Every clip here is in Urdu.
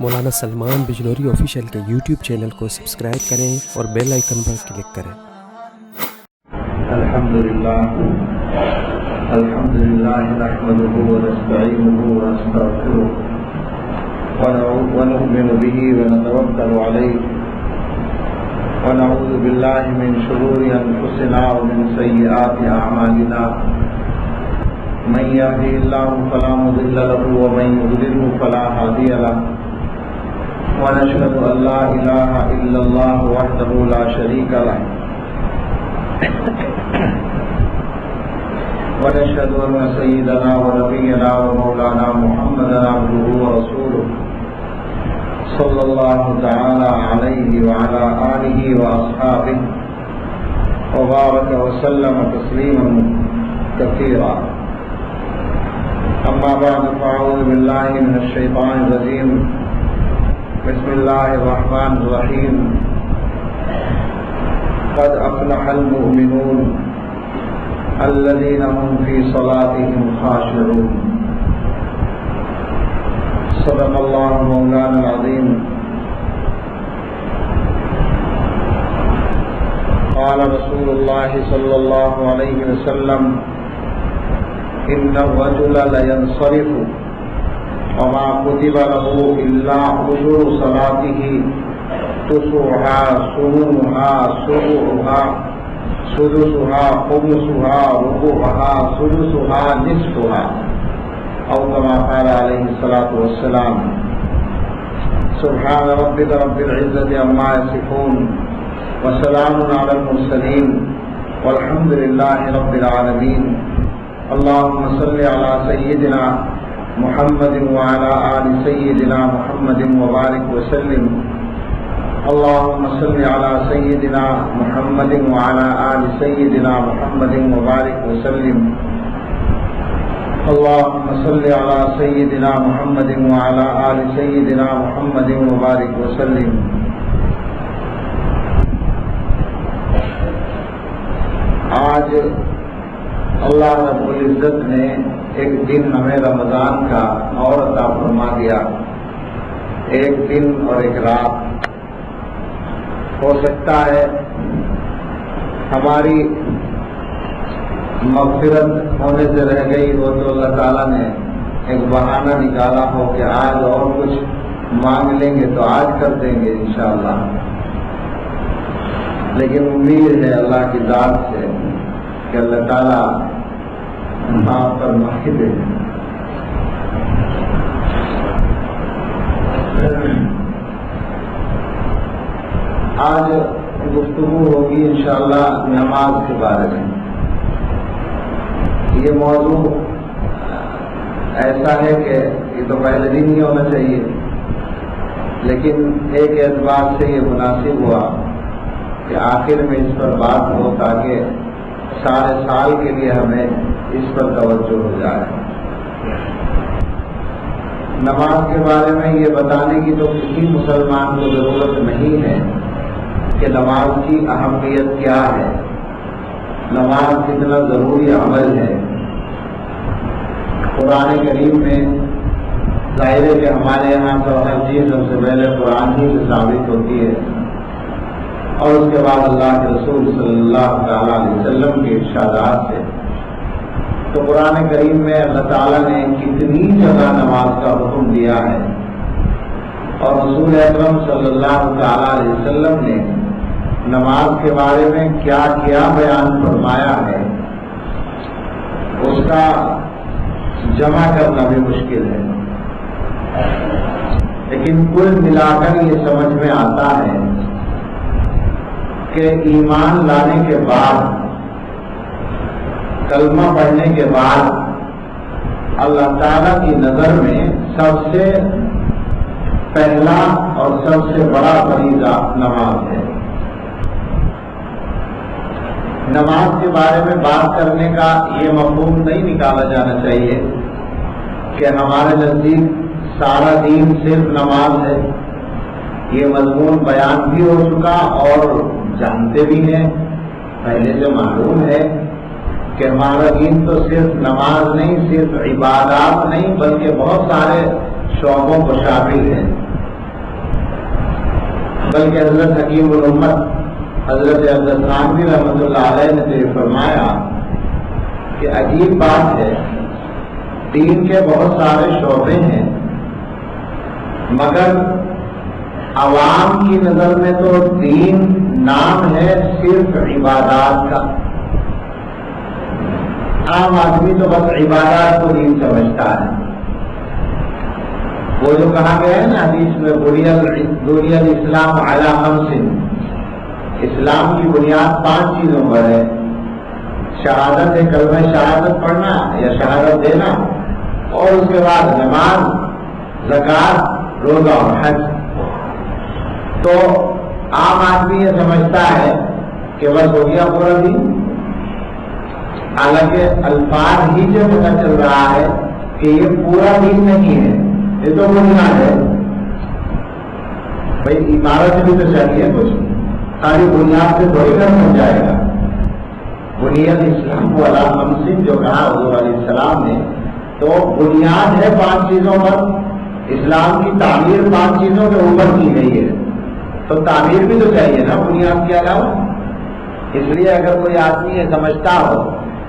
مولانا سلمان بجنوری آفیشیل کے یوٹیوب چینل کو سبسکرائب کریں اور بیل آئیکن پر کلک کریں۔ الحمدللہ نحمده ونستعینه ونستغفره ونؤمن به ونتوکل علیہ ونعوذ باللہ من شرور انفسنا ومن سیئات اعمالنا من یهده اللہ فلا مضل له ومن یضلل فلا هادی له ونشهد ان لا الہ الا اللہ وحدہ لا شریک له ونشهد ان سيدنا ونبينا ومولانا محمدا عبده ورسوله صلى الله تعالى عليه وعلى آله وأصحابه وبارك وسلم تسليما كثيرا. أما بعد فأعوذ بالله من الشيطان الرجيم. بسم الله الرحمن الرحيم. قد أفلح المؤمنون الذين هم في صلاتهم خاشعون. صدق الله مولانا العظيم. قال رسول الله صلى الله عليه وسلم إن الرجل لينصرف وما كتب له إلا أجر صلاته تسعها سنونها سبعها سدسها خمسها ربعها سدسها نصفها أو كما قال عليه الصلاة والسلام. سبحان ربك رب العزة عما يصفون وسلام على المرسلين والحمد لله رب العالمين. اللهم صل على سيدنا محمد وعلى آل سيدنا محمد وبارك وسلم. اللهم صل على سيدنا محمد وعلى آل سيدنا محمد وبارك وسلم. اللهم صل على سيدنا محمد وعلى آل سيدنا محمد وبارك وسلم. آج اللہ رب العزت نے ایک دن ہمیں رمضان کا اور عطا فرما دیا، ایک دن اور ایک رات. ہو سکتا ہے ہماری مغفرت ہونے سے رہ گئی ہو تو اللہ تعالیٰ نے ایک بہانہ نکالا ہو کہ آج اور کچھ مانگ لیں گے تو آج کر دیں گے انشاءاللہ. لیکن امید ہے اللہ کی ذات سے کہ اللہ تعالیٰ آپ پر معاف دے. آج گفتگو ہوگی انشاءاللہ نماز کے بارے میں. یہ موضوع ایسا ہے کہ یہ تو پہلے دن ہی ہونا چاہیے، لیکن ایک اعتبار سے یہ مناسب ہوا کہ آخر میں اس پر بات ہو تاکہ سارے سال کے لیے ہمیں اس پر توجہ ہو جائے. نماز کے بارے میں یہ بتانے کی تو کسی مسلمان کو ضرورت نہیں ہے کہ نماز کی اہمیت کیا ہے، نماز کتنا ضروری عمل ہے. قرآن کریم میں ظاہر ہے کہ ہمارے یہاں تو ہر چیز سب سے پہلے قرآن ہی سے ثابت ہوتی ہے، اور اس کے بعد اللہ کے رسول صلی اللہ تعالیٰ علیہ وسلم کے ارشادات سے. تو قرآن کریم میں اللہ تعالیٰ نے کتنی جگہ نماز کا حکم دیا ہے، اور رسول اکرم صلی اللہ تعالیٰ علیہ وسلم نے نماز کے بارے میں کیا کیا بیان فرمایا ہے، اس کا جمع کرنا بھی مشکل ہے. لیکن کل ملا کر یہ سمجھ میں آتا ہے کہ ایمان لانے کے بعد، کلمہ پڑھنے کے بعد اللہ تعالیٰ کی نظر میں سب سے پہلا اور سب سے بڑا فریضہ نماز ہے. نماز کے بارے میں بات کرنے کا یہ مفہوم نہیں نکالا جانا چاہیے کہ ہمارے نزدیک سارا دین صرف نماز ہے. یہ مضمون بیان بھی ہو چکا اور جانتے بھی ہیں، پہلے سے معلوم ہے کہ ہمارا دین تو صرف نماز نہیں، صرف عبادات نہیں، بلکہ بہت سارے شعبوں کو شامل ہے، بلکہ حضرت حکیم الامت حضرت عبداللہ ثانوی رحمۃ اللہ علیہ نے تو یہ فرمایا کہ عجیب بات ہے، دین کے بہت سارے شعبے ہیں، مگر عوام کی نظر میں تو دین نام ہے صرف عبادات کا. عام آدمی تو بس عبادات کو دین سمجھتا ہے. وہ جو کہا گیا ہے نا حدیث میں بنی الاسلام علی خمس، اسلام کی بنیاد 5 چیزوں پر ہے. شہادت ہے، کلمہ شہادت پڑھنا یا شہادت دینا، اور اس کے بعد نماز، زکوٰۃ، روزہ اور حج. تو عام آدمی یہ سمجھتا ہے کہ بس ہو گیا پورا دین، حالانکہ الفاظ ہی سے پتہ چل رہا ہے کہ یہ پورا دین نہیں ہے، یہ تو بنیاد ہے. بھائی عمارت بھی تو چاہیے کچھ، ساری بنیاد سے تھوڑی گھر بن جائے گا. بنیاد اسلام والا خمس جو کہا حضور علیہ السلام نے، تو بنیاد ہے 5 چیزوں پر. اسلام کی تعمیر 5 چیزوں کے اوپر کی گئی ہے، تو تعمیر بھی تو چاہیے نا بنیاد کے علاوہ. اس لیے اگر کوئی آدمی یہ سمجھتا ہو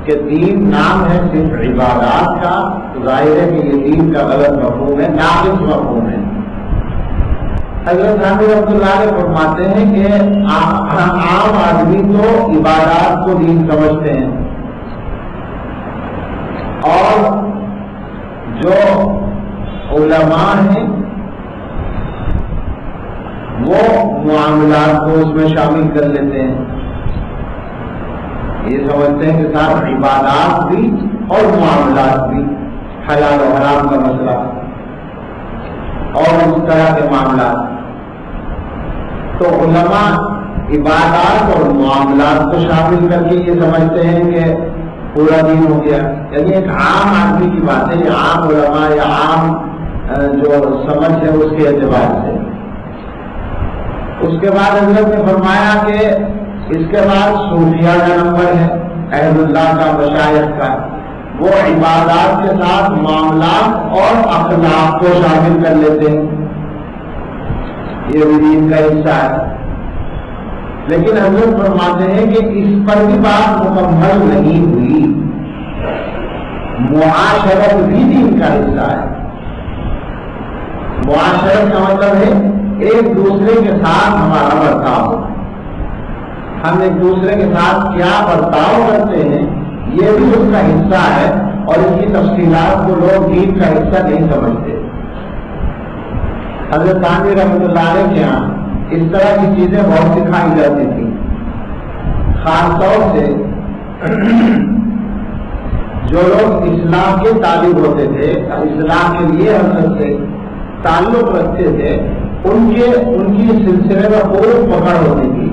کہ دین نام ہے صرف عبادات کا، تو ظاہر ہے کہ یہ دین کا غلط مفہوم ہے، ناقص مفہوم ہے. حضرت ثانوی رحمۃ اللہ علیہ فرماتے ہیں کہ عام آدمی تو عبادات کو دین سمجھتے ہیں، اور جو علماء ہیں وہ معاملات کو اس میں شامل کر لیتے ہیں. یہ سمجھتے ہیں کہ صاحب عبادات بھی اور معاملات بھی، حلال و حرام کا مسئلہ اور اس طرح کے معاملات. تو علماء عبادات اور معاملات کو شامل کر کے یہ سمجھتے ہیں کہ پورا دین ہو گیا. یعنی ایک عام آدمی کی بات ہے، یہ عام علماء یا عام جو سمجھ ہے اس کے اعتبار سے. اس کے بعد حضرت نے فرمایا کہ اس کے بعد صوفیہ کا نمبر ہے، اہل اللہ کا، مشائخ کا. وہ عبادات کے ساتھ معاملات اور اخلاق کو شامل کر لیتے ہیں، یہ بھی دین کا حصہ ہے. لیکن حضرت فرماتے ہیں کہ اس پر بھی بات مکمل نہیں ہوئی. معاشرت بھی دین کا حصہ ہے. معاشرت کا مطلب ہے ایک دوسرے کے ساتھ ہمارا برتاؤ، ہم ایک دوسرے کے ساتھ کیا برتاؤ کرتے ہیں، یہ بھی اس کا حصہ ہے. اور اس کی تفصیلات کو لوگ دین کا حصہ نہیں سمجھتے. حضرت ثانوی رحمۃ اللہ علیہ کے یہاں اس طرح کی چیزیں بہت سکھائی جاتی تھی. خاص طور سے جو لوگ اسلام کے طالب ہوتے تھے، اسلام کے لیے حضرت سے تعلق رکھتے تھے، ان کی سلسلے میں خوب پکڑ ہوتی تھی.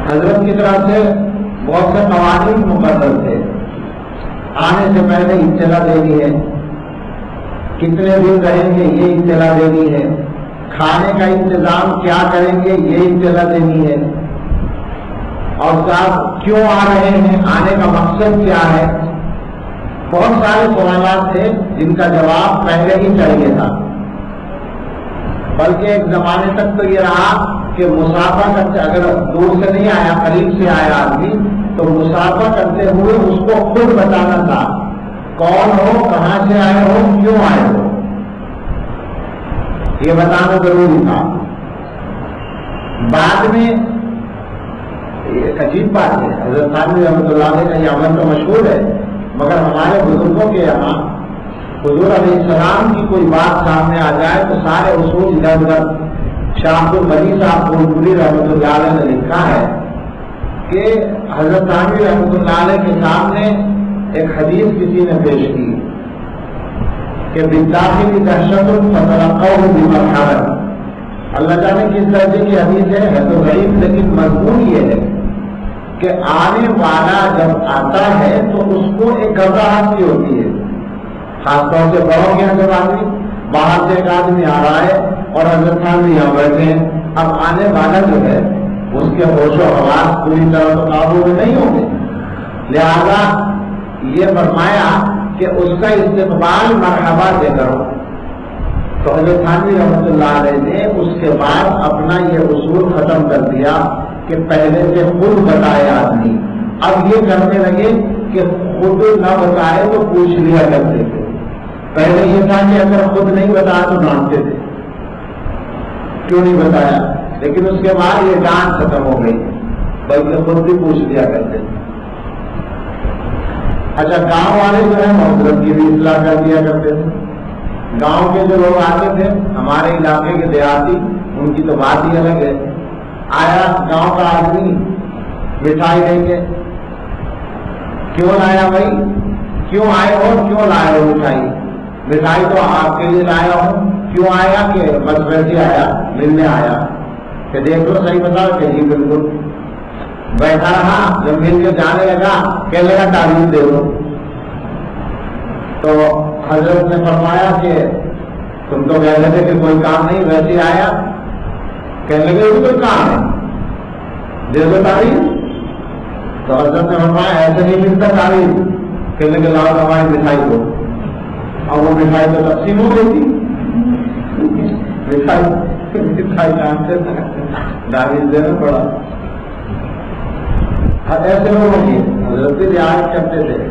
حضرت کی طرف سے بہت سے قوانین مقرر تھے. آنے سے پہلے اطلاع دینی ہے، کتنے دن رہیں گے یہ اطلاع دینی ہے، کھانے کا انتظام کیا کریں گے یہ اطلاع دینی ہے، اور صاحب کیوں آ رہے ہیں، آنے کا مقصد کیا ہے. بہت سارے سوالات تھے جن کا جواب پہلے ہی چاہیے تھا. بلکہ ایک زمانے تک تو یہ رہا کہ مسافہ کرتے، اگر دور سے نہیں آیا قریب سے آیا آدمی تو مسافہ کرتے ہوئے اس کو خود بتانا تھا، کون ہو، کہاں سے آئے ہو، کیوں آئے ہو، یہ بتانا ضروری تھا. بعد میں ایک عجیب بات ہے، حضرت ثانوی رحمۃ اللہ علیہ کا یہ عمل تو مشہور ہے، مگر ہمارے بزرگوں کے یہاں حضور علیہ السلام کی کوئی بات سامنے آ جائے تو سارے اصول ادھر ادھر. شاہ عبد الغنی صاحب پھولپوری رحمۃ اللہ علیہ نے لکھا ہے کہ حضرت ثانوی رحمۃ اللہ علیہ کے سامنے ایک حدیث کسی نے پیش کی کہ بالداخل کی دہشت فتلقوہ بمرحبا. اللہ جانے کس درجے کی حدیث ہے تو ضعیف، لیکن مضمون یہ ہے کہ آنے والا جب آتا ہے تو اس کو ایک گھبراہٹ سی ہوتی ہے. خاص طور سے بڑوں کے یہاں جب آدمی باہر سے ایک آدمی آ رہا ہے اور حضرت خان یہاں بیٹھے ہیں، اب آنے والا جو ہے اس کے ہوش و حواس پوری طرح تو قابو میں نہیں ہوں گے. لہذا یہ فرمایا کہ اس کا استقبال مرحبا سے کرو. تو حضرت تھانوی رحمۃ اللہ علیہ نے اس کے بعد اپنا یہ اصول ختم کر دیا کہ پہلے سے خود بتائے آدمی. اب یہ کرنے لگے کہ خود نہ بتائے تو پوچھ لیا کرتے تھے. پہلے یہ تھا کہ اگر خود نہیں بتایا تو ڈانٹتے تھے، کیوں نہیں بتایا. لیکن اس کے بعد یہ ڈانٹ ختم ہو گئی، بلکہ خود بھی پوچھ لیا کرتے تھے. اچھا، گاؤں والے جو ہے محترم کی بھی اصلاح کر دیا کرتے تھے. گاؤں کے جو لوگ آتے تھے ہمارے علاقے کے دیہاتی، ان کی تو بات ہی الگ ہے. آیا گاؤں کا آدمی مٹھائی لیں گے، کیوں لایا بھائی، کیوں آئے ہو، کیوں لائے ہو مٹھائی؟ مٹھائی تو آپ کے لیے لایا ہوں. کیوں آیا؟ کہ بس ویسے آیا، ملنے آیا. کہ دیکھ لو صحیح بتاؤ. کہ جی بالکل. بیٹھا رہا، جب مل کے جانے لگا کہنے لگا تعلیم دے دو. تو حضرت نے فرمایا کہ تم تو کہہ رہے تھے کہ کوئی کام نہیں، ویسے آیا. کہنے لگے کوئی کام ہے، دے دو تعلیم. تو حضرت نے فرمایا ایسے نہیں ملتا تعلیم. کہنے لگے لاؤ ہماری مٹھائی دو. اور وہ مٹھائی تو تقسیم ہو گئی تھی. مٹھائی جانتے تعلیم دینا پڑا. ایسے لوگوں کی حضرت بھی رعایت کرتے تھے.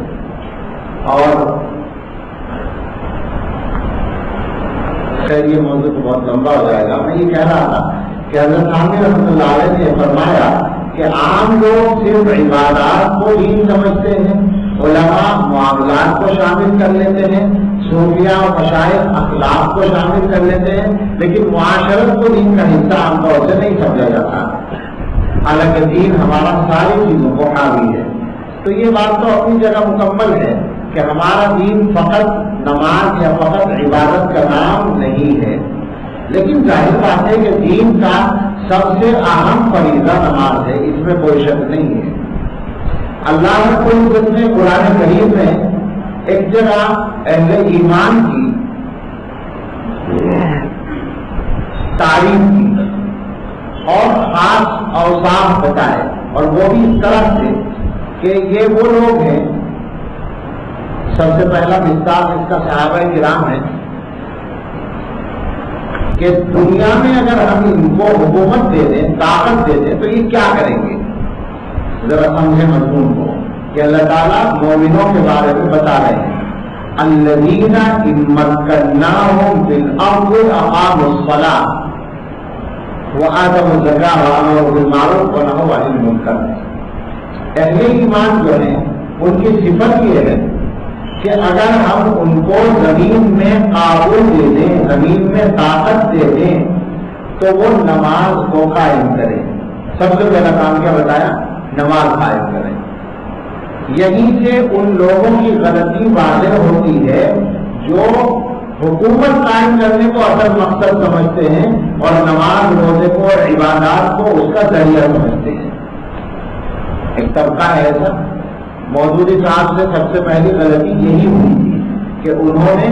اور خیر یہ موضوع تو بہت لمبا ہو جائے گا. میں یہ کہہ رہا تھا کہ حضرت تھانوی رحمۃ اللہ علیہ نے فرمایا کہ عام لوگ صرف عبادات کو دین سمجھتے ہیں، علماء معاملات کو شامل کر لیتے ہیں، صوفیاء اور مشائخ اخلاق کو شامل کر لیتے ہیں، لیکن معاشرت کو دین کا حصہ عام طور سے نہیں سمجھا جاتا. حالانکہ دین ہمارا ساری چیزوں کو حاوی ہے. تو یہ بات تو اپنی جگہ مکمل ہے کہ ہمارا دین فقط نماز یا فقط عبادت کا نام نہیں ہے. لیکن ظاہر بات ہے کہ دین کا سب سے اہم فریضہ نماز ہے، اس میں کوئی شک نہیں ہے. اللہ رب العزت نے قرآن کریم میں ایک جگہ اہل ایمان کی تعریف کی اور خاص اوصاف بتائے، اور وہ بھی اس طرح سے کہ یہ وہ لوگ ہیں. سب سے پہلا مثال اس کا صحابہ کرام ہے کہ دنیا میں اگر ہم ان کو حکومت دے دیں، طاقت دے دیں، تو یہ کیا کریں گے. ذرا سمجھیں مضمون کو کہ اللہ تعالیٰ مومنوں کے بارے میں بتا رہے ہیں. الذین ان مکناہم فی الارض اقاموا الصلاۃ وآتوا الزکاۃ وامروا بالمعروف ونہوا عن المنکر. اہل ایمان جو ہیں ان کی صفت یہ ہے کہ اگر ہم ان کو زمین میں قابو دے دیں، زمین میں طاقت دے دیں، تو وہ نماز کو قائم کریں. سب سے پہلا کام کیا بتایا؟ نماز قائم کریں. یہیں سے ان لوگوں کی غلطی واضح ہوتی ہے جو حکومت قائم کرنے کو اصل مقصد سمجھتے ہیں اور نماز روزے کو اور عبادات کو اس کا ذریعہ سمجھتے ہیں. ایک طبقہ ہے ایسا. مودودی صاحب سے سب سے پہلی غلطی یہی ہوئی تھی کہ انہوں نے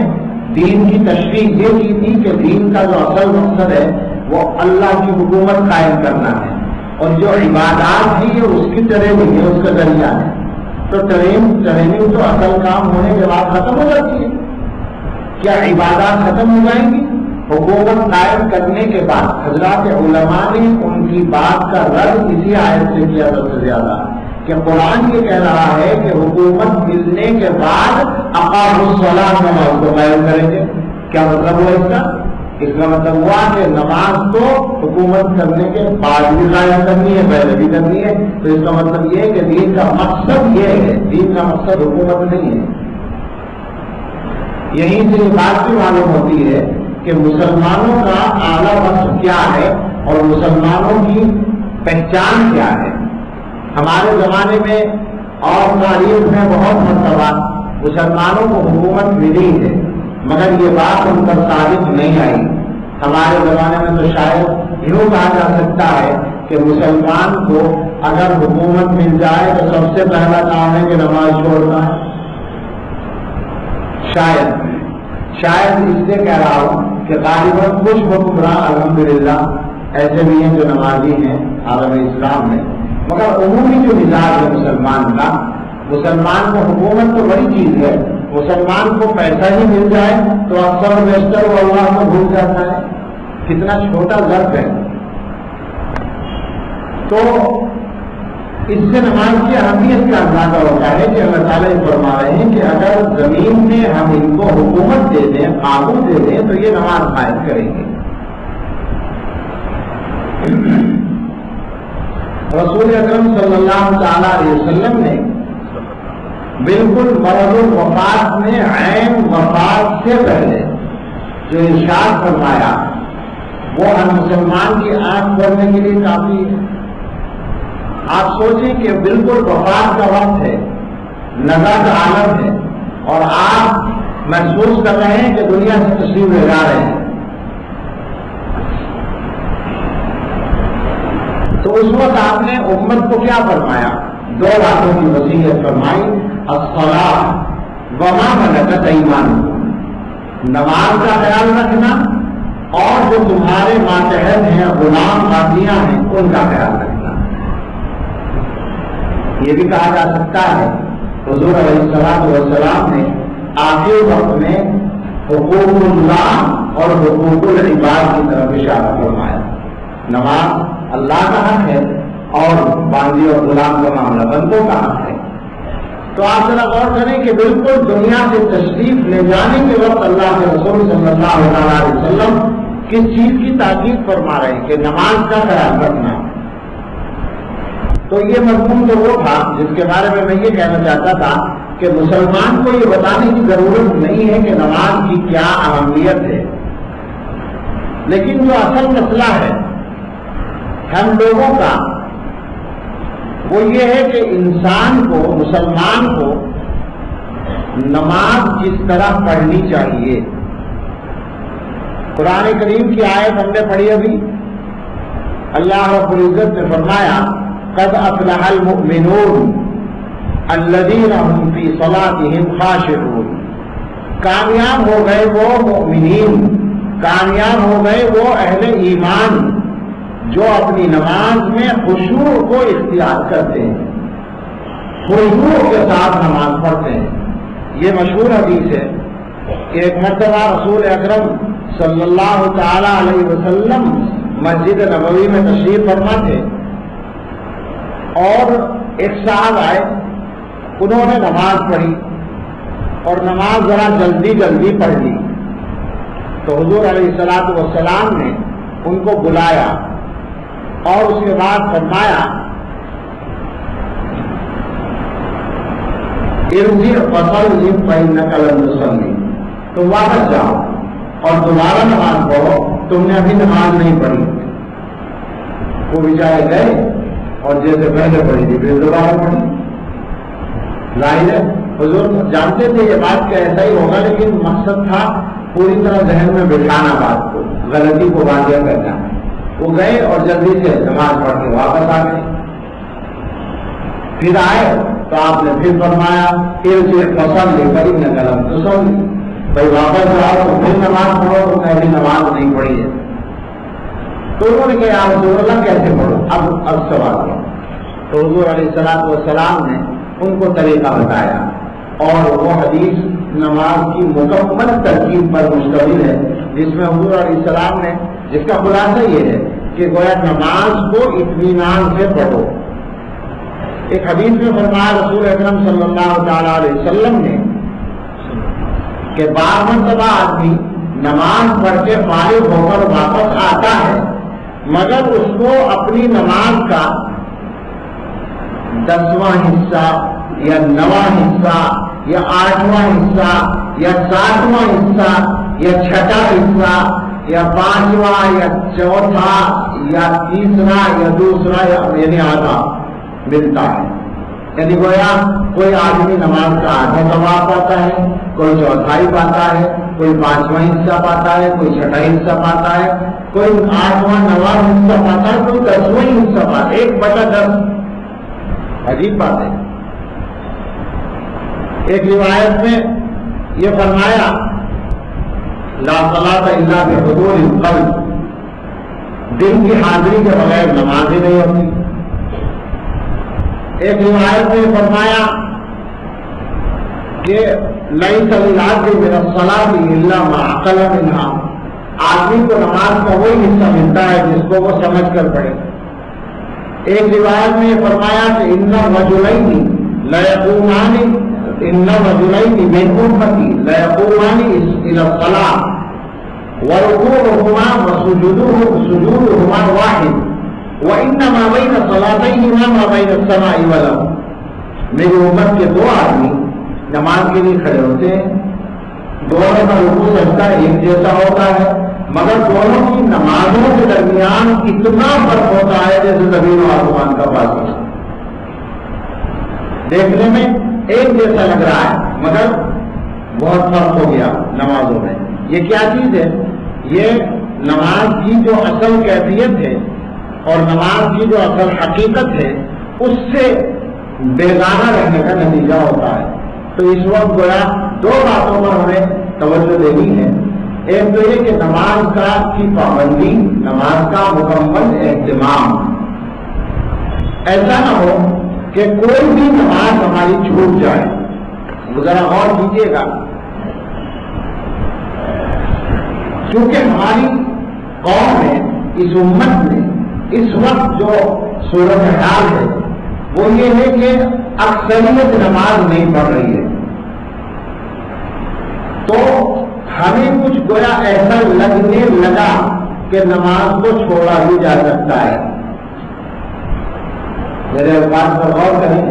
دین کی تشریح یہ کی تھی کہ دین کا جو اصل مقصد ہے وہ اللہ کی حکومت قائم کرنا ہے، اور جو عبادات ہے یہ اس کی ٹریننگ ہے، اس کا ذریعہ ہے. تو ٹریننگ تو اصل کام ہونے کے بعد ختم ہو جاتی ہے. کیا عبادات ختم ہو جائیں گی؟ حکومت قائم کرنے کے بعد حضرات علماء نے ان کی بات کا رد اسی آیت سے کیا سب سے زیادہ کہ قرآن یہ کہہ رہا ہے کہ حکومت ملنے کے بعد اقاموا الصلاۃ نماز کو قائم کریں گے. کیا مطلب ہوا اس کا؟ اس کا مطلب ہوا کہ نماز کو حکومت کرنے کے بعد بھی قائم کرنی ہے، پہلے بھی کرنی ہے. تو اس کا مطلب یہ ہے کہ دین کا مقصد یہ ہے، دین کا مقصد حکومت نہیں ہے. یہیں سے یہ بات بھی معلوم ہوتی ہے کہ مسلمانوں کا اعلیٰ مقصد کیا ہے اور مسلمانوں کی پہچان کیا ہے. ہمارے زمانے میں اور تاریخ میں بہت مرتبہ مسلمانوں کو حکومت ملی ہے، مگر یہ بات ان پر ثابت نہیں آئی. ہمارے زمانے میں تو شاید یوں کہا جا سکتا ہے کہ مسلمان کو اگر حکومت مل جائے تو سب سے پہلا کام ہے کہ نماز چھوڑنا ہے. شاید اس لیے کہہ رہا ہوں کہ غالباً کچھ حکمراں الحمدللہ ایسے بھی ہیں جو نمازی ہیں عالم اسلام میں، مگر عمومی جو مزاج ہے مسلمان کا، مسلمان کو حکومت تو بڑی چیز ہے، مسلمان کو پیسہ ہی مل جائے تو اکثر و بیشتر وہ اللہ کو بھول جاتا ہے. کتنا چھوٹا ظرف ہے. تو اس سے نماز کی اہمیت کا اندازہ ہوتا ہے کہ اللہ تعالیٰ یہ فرما رہے ہیں کہ اگر زمین میں ہم ان کو حکومت دے دیں، قانون دے دیں، تو یہ نماز قائم کریں گے. رسول اکرم صلی اللہ تعالی علیہ وسلم نے بالکل مرض الوفات میں عین وفات سے پہلے جو ارشاد فرمایا وہ ہر مسلمان کی آنکھ بھرنے کے لیے کافی ہے. آپ سوچیں کہ بالکل وفات کا وقت ہے، نظر کا عالم ہے، اور آپ محسوس کر رہے ہیں کہ دنیا سے تشریف لے جا رہے ہیں. تو اس وقت آپ نے امت کو کیا فرمایا؟ 2 باتوں کی وصیت فرمائی: الصلاۃ وما ملکت ایمانکم، نماز کا خیال رکھنا اور جو تمہارے ماتحت ہیں غلام باقیاں ہیں ان کا خیال رکھنا. یہ بھی کہا جا سکتا ہے حضور علیہ الصلوۃ والسلام نے آخر وقت میں حقوق اللہ اور حقوق العباد کی طرف اشارہ فرمایا. نماز اللہ کا حق ہے اور باندی اور غلام کا معاملہ بندوں کا حق ہے. تو آپ ذرا غور کریں کہ بالکل دنیا سے تشریف لے جانے کے وقت اللہ کے رسول صلی اللہ علیہ وسلم کس چیز کی تاکید فرما رہے ہیں کہ نماز کا خیال رکھنا. تو یہ مضمون تو وہ تھا جس کے بارے میں میں یہ کہنا چاہتا تھا کہ مسلمان کو یہ بتانے کی ضرورت نہیں ہے کہ نماز کی کیا اہمیت ہے، لیکن جو اصل مسئلہ ہے ہم لوگوں کا وہ یہ ہے کہ انسان کو، مسلمان کو نماز کس طرح پڑھنی چاہیے. قرآن کریم کی آیت ہم نے پڑھی ابھی. اللہ رب العزت نے فرمایا: قد افلح المؤمنون الذین هم فی صلاتهم خاشعون. کامیاب ہو گئے وہ مؤمنین، کامیاب ہو گئے وہ اہل ایمان جو اپنی نماز میں خشوع کو اختیار کرتے ہیں، خشوع کے ساتھ نماز پڑھتے ہیں. یہ مشہور حدیث ہے کہ ایک مرتبہ رسول اکرم صلی اللہ تعالی علیہ وسلم مسجد نبوی میں تشریف فرما تھے اور ایک صاحب آئے، انہوں نے نماز پڑھی اور نماز ذرا جلدی جلدی پڑھ لی. تو حضور علیہ الصلوۃ والسلام نے ان کو بلایا اور اس کے بعد فرمایا: ارجع فصلی فإنک لم تصلی، تم واپس جاؤ اور دوبارہ نماز پڑھو، تم نے ابھی نماز نہیں پڑھی. وہ بیچارے گئے اور جیسے پہلے پڑھی تھی پھر دوبارہ پڑھی. ظاہر ہے حضور جانتے تھے یہ بات کہ ایسا ہی ہوگا، لیکن مقصد تھا پوری طرح ذہن میں بٹھانا بات کو، غلطی کو واضح کرنا. وہ گئے اور جلدی سے نماز پڑھ کے واپس آ گئے. پھر آئے تو آپ نے پھر فرمایا: فصلی فإنک لم تصلی، بھائی واپس جاؤ تو پھر نماز پڑھو، تو پہلی نماز نہیں پڑھی ہے. تو انہوں نے کہا: رسول اللہ کیسے پڑھو؟ اب سوال ہے. تو حضور علیہ الصلوۃ والسلام نے ان کو طریقہ بتایا اور وہ حدیث نماز کی مکمل ترکیب پر مشتمل ہے، جس میں حضور علیہ السلام نے، جس کا خلاصہ یہ ہے کہ گویا نماز کو اطمینان سے پڑھو. ایک حدیث میں فرمایا رسول اکرم صلی اللہ تعالی علیہ وسلم نے کہ 12 مرتبہ آدمی نماز پڑھ کے فارغ ہو کر واپس آتا ہے، مگر اس کو اپنی نماز کا 10واں حصہ یا 9واں حصہ یا 8واں حصہ یا 7واں حصہ یا 6واں حصہ یا 5واں یا 4تھا یا 3را یا 2سرا یعنی آدھا ملتا ہے. یعنی گویا کوئی آدمی نماز کا آدھا ثواب پاتا ہے، کوئی 1/4 پاتا ہے، کوئی 5واں حصہ پاتا ہے، کوئی 6واں حصہ پاتا ہے، کوئی 8واں 9واں حصہ پاتا ہے، کوئی 10واں حصہ پاتا ہے. 1/10. عجیب بات ہے. ایک روایت میں یہ فرمایا: لا صلاۃ الا بحضور القلب، دل کی حاضری کے بغیر نماز ہی نہیں ہوتی. ایک روایت میں فرمایا کہ ليس للعبد من الصلاة إلا ما عقل منها، آدمی کو نماز کا وہی حصہ ملتا ہے جس کو وہ سمجھ کر پڑھے۔ ایک روایت میں یہ فرمایا کہ ان الرجلین لیقومان من امتی لیقومان الى الصلاة وركوعهما وسجودهما واحد وانما بين صلاتيهما ما بين السماء والارض۔ میری امت کے دو آدمی نماز کے لیے کھڑے ہوتے ہیں، دونوں کا رکوع سجدہ ایک جیسا ہوتا ہے، مگر دونوں کی نمازوں کے درمیان اتنا فرق ہوتا ہے جیسے زمین و آسمان کا فاصلہ۔ دیکھنے میں ایک جیسا لگ رہا ہے مگر بہت فرق ہو گیا نمازوں میں۔ یہ کیا چیز ہے؟ یہ نماز کی جو اصل کیفیت ہے اور نماز کی جو اصل حقیقت ہے اس سے بیگانہ رہنے کا نتیجہ ہوتا ہے۔ تو اس وقت گویا دو باتوں پر ہمیں توجہ دینی ہے۔ ایک تو یہ کہ نماز کی پابندی، نماز کا مکمل اہتمام، ایسا نہ ہو کہ کوئی بھی نماز ہماری چھوٹ جائے۔ ذرا غور کیجیے گا، کیونکہ ہماری قوم میں، اس امت میں اس وقت جو صورتحال ہے وہ یہ ہے کہ اکثریت نماز نہیں پڑھ رہی ہے، تو ہمیں کچھ گویا ایسا لگنے لگا کہ نماز کو چھوڑا بھی جا سکتا ہے۔ میرے بات پر غور کریں،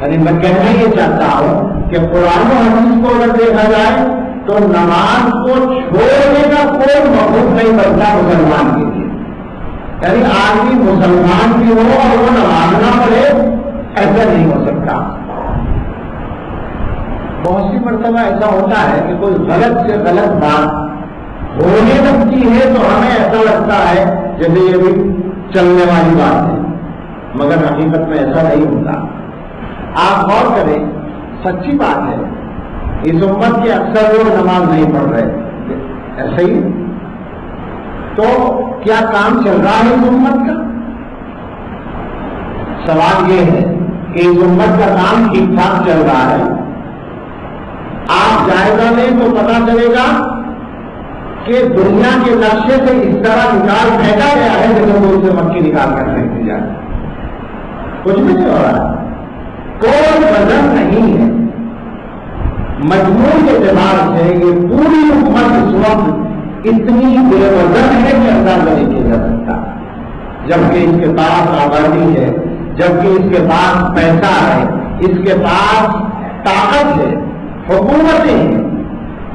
یعنی میں کہنا یہ چاہتا ہوں کہ قرآن و حدیث کو اگر دیکھا جائے تو نماز کو چھوڑنے کا کوئی مفہوم نہیں بنتا مسلمان کے لیے۔ یعنی آدمی مسلمان بھی ہو اور وہ نماز نہ پڑھے، ایسا نہیں ہو سکتا۔ بہت سی مرتبہ ایسا ہوتا ہے کہ کوئی غلط سے غلط بات ہونے لگتی ہے تو ہمیں ایسا لگتا ہے جیسے یہ بھی چلنے والی بات ہے، مگر حقیقت میں ایسا نہیں ہوتا۔ آپ غور کریں، سچی بات ہے، اس امت کے اکثر لوگ نماز نہیں پڑھ رہے، ایسا ہی۔ تو کیا کام چل رہا ہے اس امت کا؟ سوال یہ ہے کہ اس امت کا کام ٹھیک ٹھاک چل رہا ہے؟ آپ جائزہ لیں تو پتا چلے گا کہ دنیا کے نقشے سے اس طرح نکال پھینکا گیا ہے جیسے کوئی سے مکھی نکال کر پھینک دی جائے، کچھ بھی نہیں ہو رہا ہے، کوئی وزن نہیں ہے۔ مجموعی اعتبار سے یہ پوری امت اس وقت اتنی بے وزن ہے کہ اندازہ نہیں کیا جا سکتا، جبکہ اس کے پاس آبادی ہے، جبکہ اس کے پاس پیسہ ہے، اس کے پاس طاقت ہے، حکومتیں ہیں۔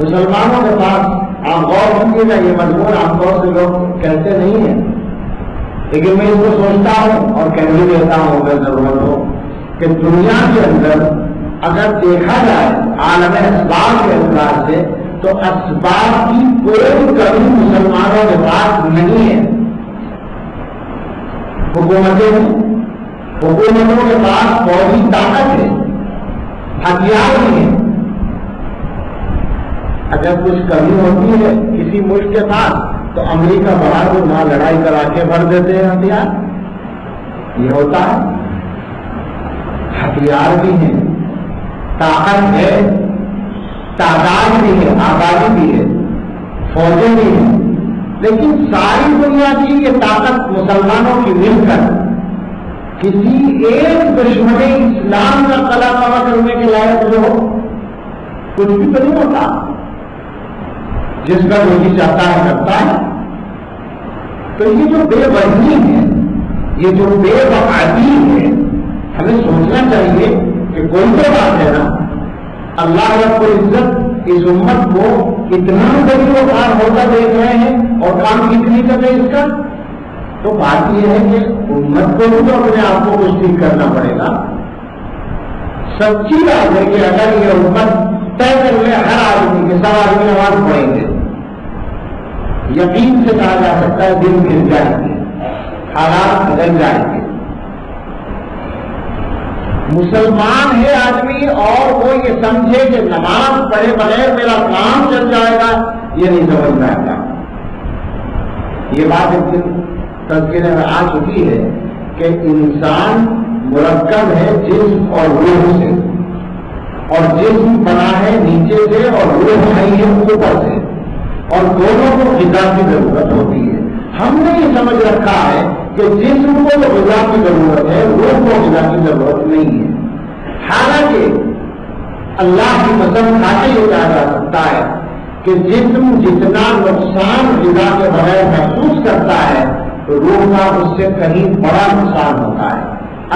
مسلمانوں کے پاس آپ غور کیجیے گا، یہ مضمون عام طور سے لوگ کہتے نہیں ہیں، لیکن میں اس کو سوچتا ہوں اور کہہ بھی دیتا ہوں اگر ضرورت ہو کہ دنیا کے اندر اگر دیکھا جائے عالم اسباب کے اعتبار سے تو اسباب کی کوئی کمی مسلمانوں کے پاس نہیں ہے۔ حکومتوں کے پاس فوجی طاقت ہے، ہتھیار بھی ہے۔ اگر کچھ کمی ہوتی ہے کسی ملک کے پاس تو امریکہ باہر کو وہاں لڑائی کرا کے بھر دیتے ہیں ہتھیار، یہ ہوتا ہے۔ ہتھیار بھی ہے، طاقت ہے، تعداد بھی ہے، آبادی بھی ہے، فوجیں بھی ہیں، لیکن ساری دنیا کی یہ طاقت مسلمانوں کی مل کر کسی ایک دشمن اسلام کا قلعہ تباہ کرنے کے لائق جو ہو، کچھ بھی تو نہیں ہوتا۔ جس کا جو جی چاہتا ہے کرتا ہے۔ تو یہ جو بے وزنی ہے، یہ جو بے وفادی ہے، ہمیں سوچنا چاہیے کہ کوئی تو بات ہے نا، اللہ رب العزت اس امت کو اتنا بڑی وقار ہوتا دیکھ رہے ہیں اور کام کتنی کر رہے اس کا، تو بات یہ ہے کہ امت کو بھی تو اپنے آپ کو کچھ ٹھیک کرنا پڑے گا۔ سچی بات ہے کہ اگر یہ امت طے کر لے ہر آدمی کے 100 آدمی نماز پڑھیں گے، یقین سے کہا جا سکتا ہے دن گر جائیں گے، حالات بدل جائیں گے۔ مسلمان ہے آدمی اور وہ یہ سمجھے کہ نماز پڑھے بغیر میرا کام چل جائے گا، یہ نہیں سمجھ میں آتا۔ یہ بات ایک دن تذکرے میں آ چکی ہے کہ انسان مرکب ہے جسم اور روح سے، اور جسم بنا ہے نیچے سے اور روح آئی ہے اوپر سے، اور دونوں کو غذا کی ضرورت ہوتی ہے۔ ہم نے یہ سمجھ رکھا ہے کہ جسم کو تو غذا کی ضرورت ہے، روح کو غذا کی ضرورت نہیں ہے۔ حالانکہ اللہ کی قسم کھا کے یہ کہا جا سکتا ہے کہ جسم جتنا نقصان غذا کے بغیر محسوس کرتا ہے تو روح کا اس سے کہیں بڑا نقصان ہوتا ہے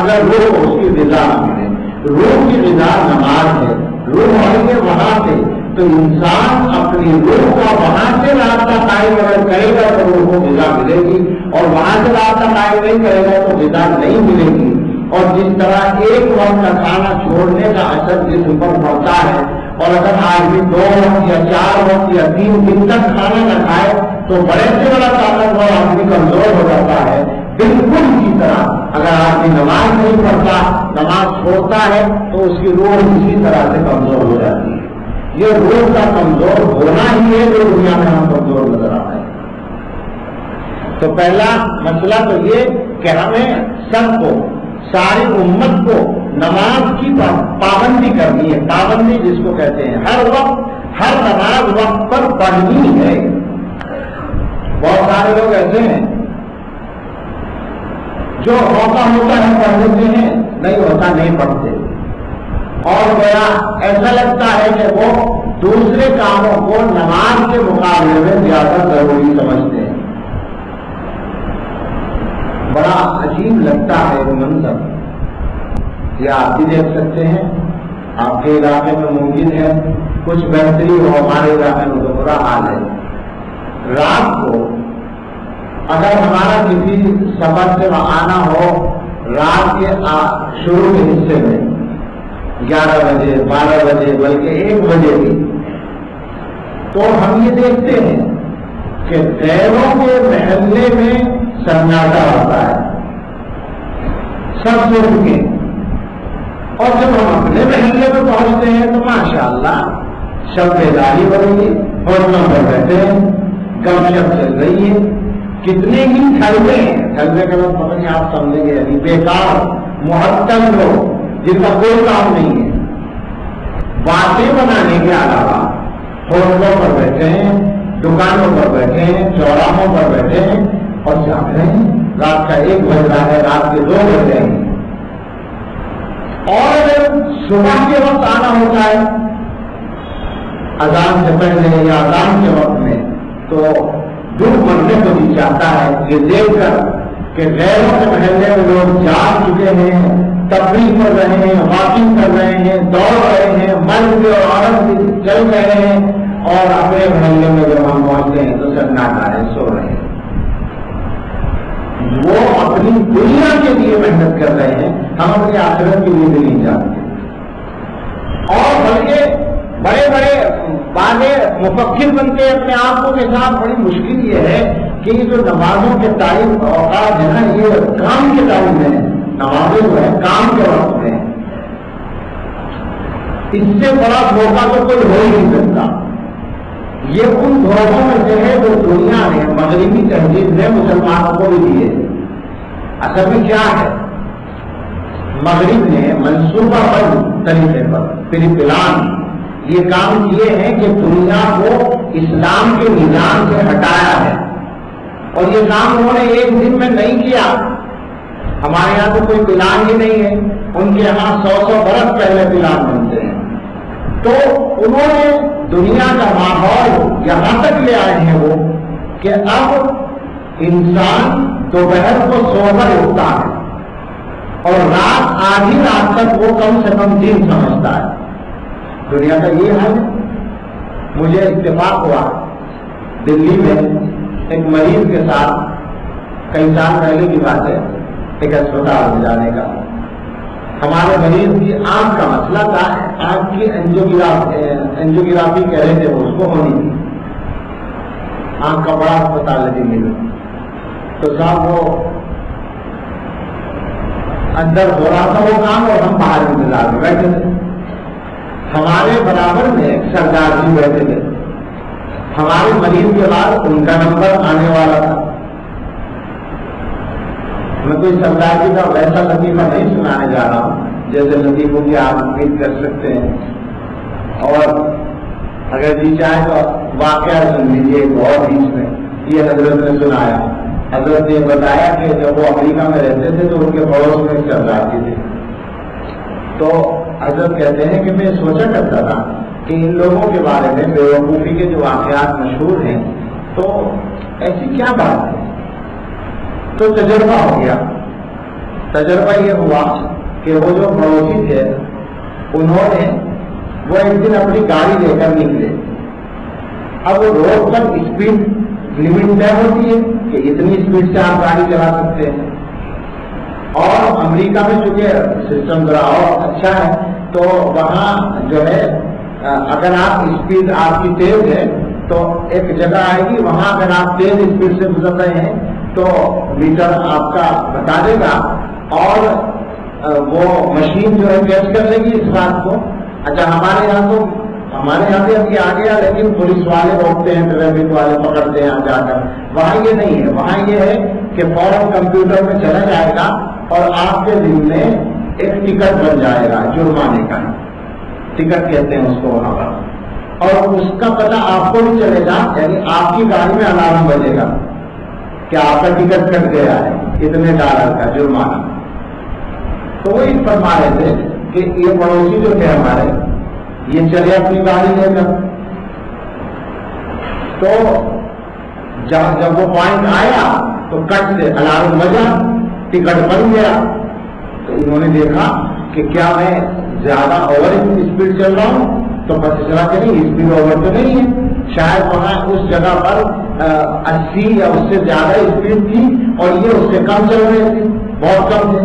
اگر روح کو اس کی غذا نہ ملے۔ روح کی غذا نماز ہے، روح آئی ہے وہاں سے، تو انسان اپنی روح کا وہاں سے رابطہ قائم اگر کرے گا تو روح کو غذا ملے گی، اور وہاں سے رابطہ قائم نہیں کرے گا تو غذا نہیں ملے گی۔ اور جس طرح ایک وقت کا کھانا چھوڑنے کا اثر جسم پر پڑتا ہے، اور اگر آدمی 2 وقت یا 4 وقت یا 3 دن تک کھانا نہ کھائے تو بڑے سے بڑا طاقتور آدمی کمزور ہو جاتا ہے، بالکل اسی طرح اگر آدمی نماز نہیں پڑھتا، نماز چھوڑتا ہے تو اس کی روح اسی طرح سے کمزور ہو جاتی ہے۔ یہ روح کا کمزور ہونا ہی ہے جو دنیا میں ہم کمزور نظر آتا ہے۔ تو پہلا مسئلہ تو یہ کہ ہمیں سب کو، ساری امت کو نماز کی پابندی کرنی ہے۔ پابندی جس کو کہتے ہیں ہر وقت ہر نماز وقت پر پڑھنی ہے۔ بہت سارے لوگ ایسے ہیں جو موقع ہوتا ہے پڑھ لیتے ہیں، نہیں ہوتا نہیں پڑھتے، اور میرا ایسا لگتا ہے کہ وہ دوسرے کاموں کو نماز کے مقابلے میں زیادہ ضروری سمجھتے ہیں۔ بڑا عجیب لگتا ہے وہ منظر، یہ آپ بھی دیکھ سکتے ہیں، آپ کے علاقے میں ممکن ہے کچھ بہتری ہو، ہمارے علاقے میں تو برا حال ہے۔ رات کو اگر ہمارا کسی سفر سے آنا ہو رات کے شروع کے حصے میں 11 بجے 12 بجے بلکہ 1 بجے بھی، تو ہم یہ دیکھتے ہیں کہ غیروں کے محلے میں سناٹا ہوتا ہے، سب سے رکے، اور جب ہم اپنے محلے میں پہنچتے ہیں تو ماشاءاللہ شب بیداری ہو رہی ہے، ہوٹلوں پر بیٹھے ہیں، گپ شپ چل رہی ہے، کتنے ہی ٹھلوے ہیں، ٹھلوے کا لوگ پتہ نہیں آپ سمجھیں گے، یعنی بیکار معطل لوگ جن کا کوئی کام نہیں ہے، باتیں بنانے کے علاوہ ہوٹلوں پر بیٹھے ہیں، دکانوں پر بیٹھے ہیں، چوراہوں پر بیٹھے ہیں اور جاگ رہے ہیں۔ رات کا 1 بج رہا ہے، رات کے 2 بج رہے ہیں، اور اگر صبح کے وقت آنا ہوتا ہے اذان سے پہلے یا اذان کے وقت میں، تو دل مرنے کو بھی چاہتا ہے یہ دیکھ کر کہ غیروں کے محلے میں لوگ جاگ چکے ہیں، تفریح کر رہے ہیں، واکنگ کر رہے ہیں، دوڑ رہے ہیں، مرد اور عورت بھی چل رہے ہیں، اور اپنے محلے میں جب ہم پہنچتے ہیں تو سناٹا ہے، سو رہے ہیں۔ وہ اپنی دنیا کے لیے محنت کر رہے ہیں، ہم اپنی آخرت کے لیے بھی نہیں جانتے، اور بلکہ بڑے بڑے بعد مفکر بنتے اپنے آپ کو کے ساتھ۔ بڑی مشکل یہ ہے کہ یہ جو نمازوں کے ٹائم اوقات ہے نا، یہ کام کے ٹائم میں نمازیں جو ہے کام کے وقت میں، اس سے بڑا دھوکہ تو کوئی ہو ہی نہیں سکتا۔ یہ ان دھوکوں میں سے ہے جو دنیا نے، مغربی تہذیب نے مسلمانوں کو بھی دیے۔ اصل میں کیا ہے، مغرب نے منصوبہ بند طریقے پر پھر پلان یہ کام کیے ہیں کہ دنیا کو اسلام کے نظام سے ہٹایا ہے، اور یہ کام انہوں نے 1 دن میں نہیں کیا۔ ہمارے یہاں تو کوئی پلان ہی نہیں ہے، ان کے یہاں 100 برس پہلے پلان بنتے ہیں۔ تو انہوں نے دنیا کا ماحول یہاں تک لے آئے ہیں وہ کہ اب انسان دوپہر کو سو کر اٹھتا ہے اور رات آدھی رات تک وہ کم سے کم دن سمجھتا ہے۔ دنیا کا یہ حال ہے۔ مجھے اتفاق ہوا دلی میں ایک مریض کے ساتھ، کئی سال پہلے کی بات ہے، ایک اسپتال میں جانے کا۔ ہمارے مریض کی آنکھ کا مسئلہ تھا، آنکھ کی اینجیوگرافی کہہ رہے تھے وہ اس کو ہونی تھی، آنکھ کا بڑا اسپتال ہے دلی میں۔ تو صاحب وہ اندر ہو رہا تھا وہ کام، اور ہم باہر انتظار میں بیٹھے تھے۔ ہمارے برابر میں ایک سردار جی بیٹھے تھے، ہمارے مریض کے بعد ان کا نمبر آنے والا تھا۔ میں کوئی سردار جی کا ویسا لطیفہ نہیں سنانے جا رہا ہوں جیسے لطیفوں کی آپ امید کر سکتے ہیں، اور اگر جی چاہے تو واقعہ سن لیجیے بہت بیچ میں یہ حضرت نے سنایا. حضرت نے بتایا کہ جب وہ امریکہ میں رہتے تھے تو ان کے پڑوس میں ایک سردار جی تھے. تو حضرت کہتے ہیں کہ میں سوچا کرتا تھا کہ ان لوگوں کے بارے میں بیوقوفی کے جو واقعات مشہور ہیں تو ایسی کیا بات ہے. تو تجربہ ہو گیا. تجربہ یہ ہوا کہ وہ جو پڑوسی تھے انہوں نے وہ ایک دن اپنی گاڑی لے کر نکلے. اب وہ روڈ پر اسپیڈ لمٹ طے ہوتی ہے کہ اتنی اسپیڈ سے آپ گاڑی چلا سکتے ہیں. اور امریکہ میں چونکہ سسٹم ذرا اور اچھا ہے تو وہاں جو ہے اگر آپ اسپیڈ آپ کی تیز ہے تو ایک جگہ آئے گی, وہاں اگر آپ تیز اسپیڈ سے گزر رہے ہیں تو میٹر آپ کا بتا دے گا اور وہ مشین جو ہے کیچ کر لے گی اس بات کو. اچھا ہمارے یہاں بھی ابھی آ گیا لیکن پولیس والے روکتے ہیں, ٹریفک والے پکڑتے ہیں جا کر. وہاں یہ نہیں ہے. وہاں یہ ہے کہ فوراً کمپیوٹر میں چلا جائے گا اور آپ کے دل میں ایک ٹکٹ بن جائے گا جرمانے کا. ٹکٹ کہتے ہیں اس کو وہاں پر. اور اس کا پتہ آپ کو بھی چلے گا, یعنی آپ کی گاڑی میں الارم بجے گا کہ آپ کا ٹکٹ کٹ گیا ہے اتنے ڈالر کا جرمانہ. تو وہ فرما رہے تھے کہ یہ پڑوسی جو تھے ہمارے یہ چلے اپنی گاڑی لے کر. تو جب وہ پوائنٹ آیا تو کٹ سے الارم بجا, ٹکٹ بن گیا. تو انہوں نے دیکھا کہ کیا میں زیادہ اوور اسپیڈ چل رہا ہوں, تو پتہ چلا کہ نہیں اسپیڈ اوور تو نہیں ہے. شاید وہاں اس جگہ پر 80 یا اس سے زیادہ اسپیڈ تھی اور یہ اس سے کم چل رہے تھے, بہت کم تھے.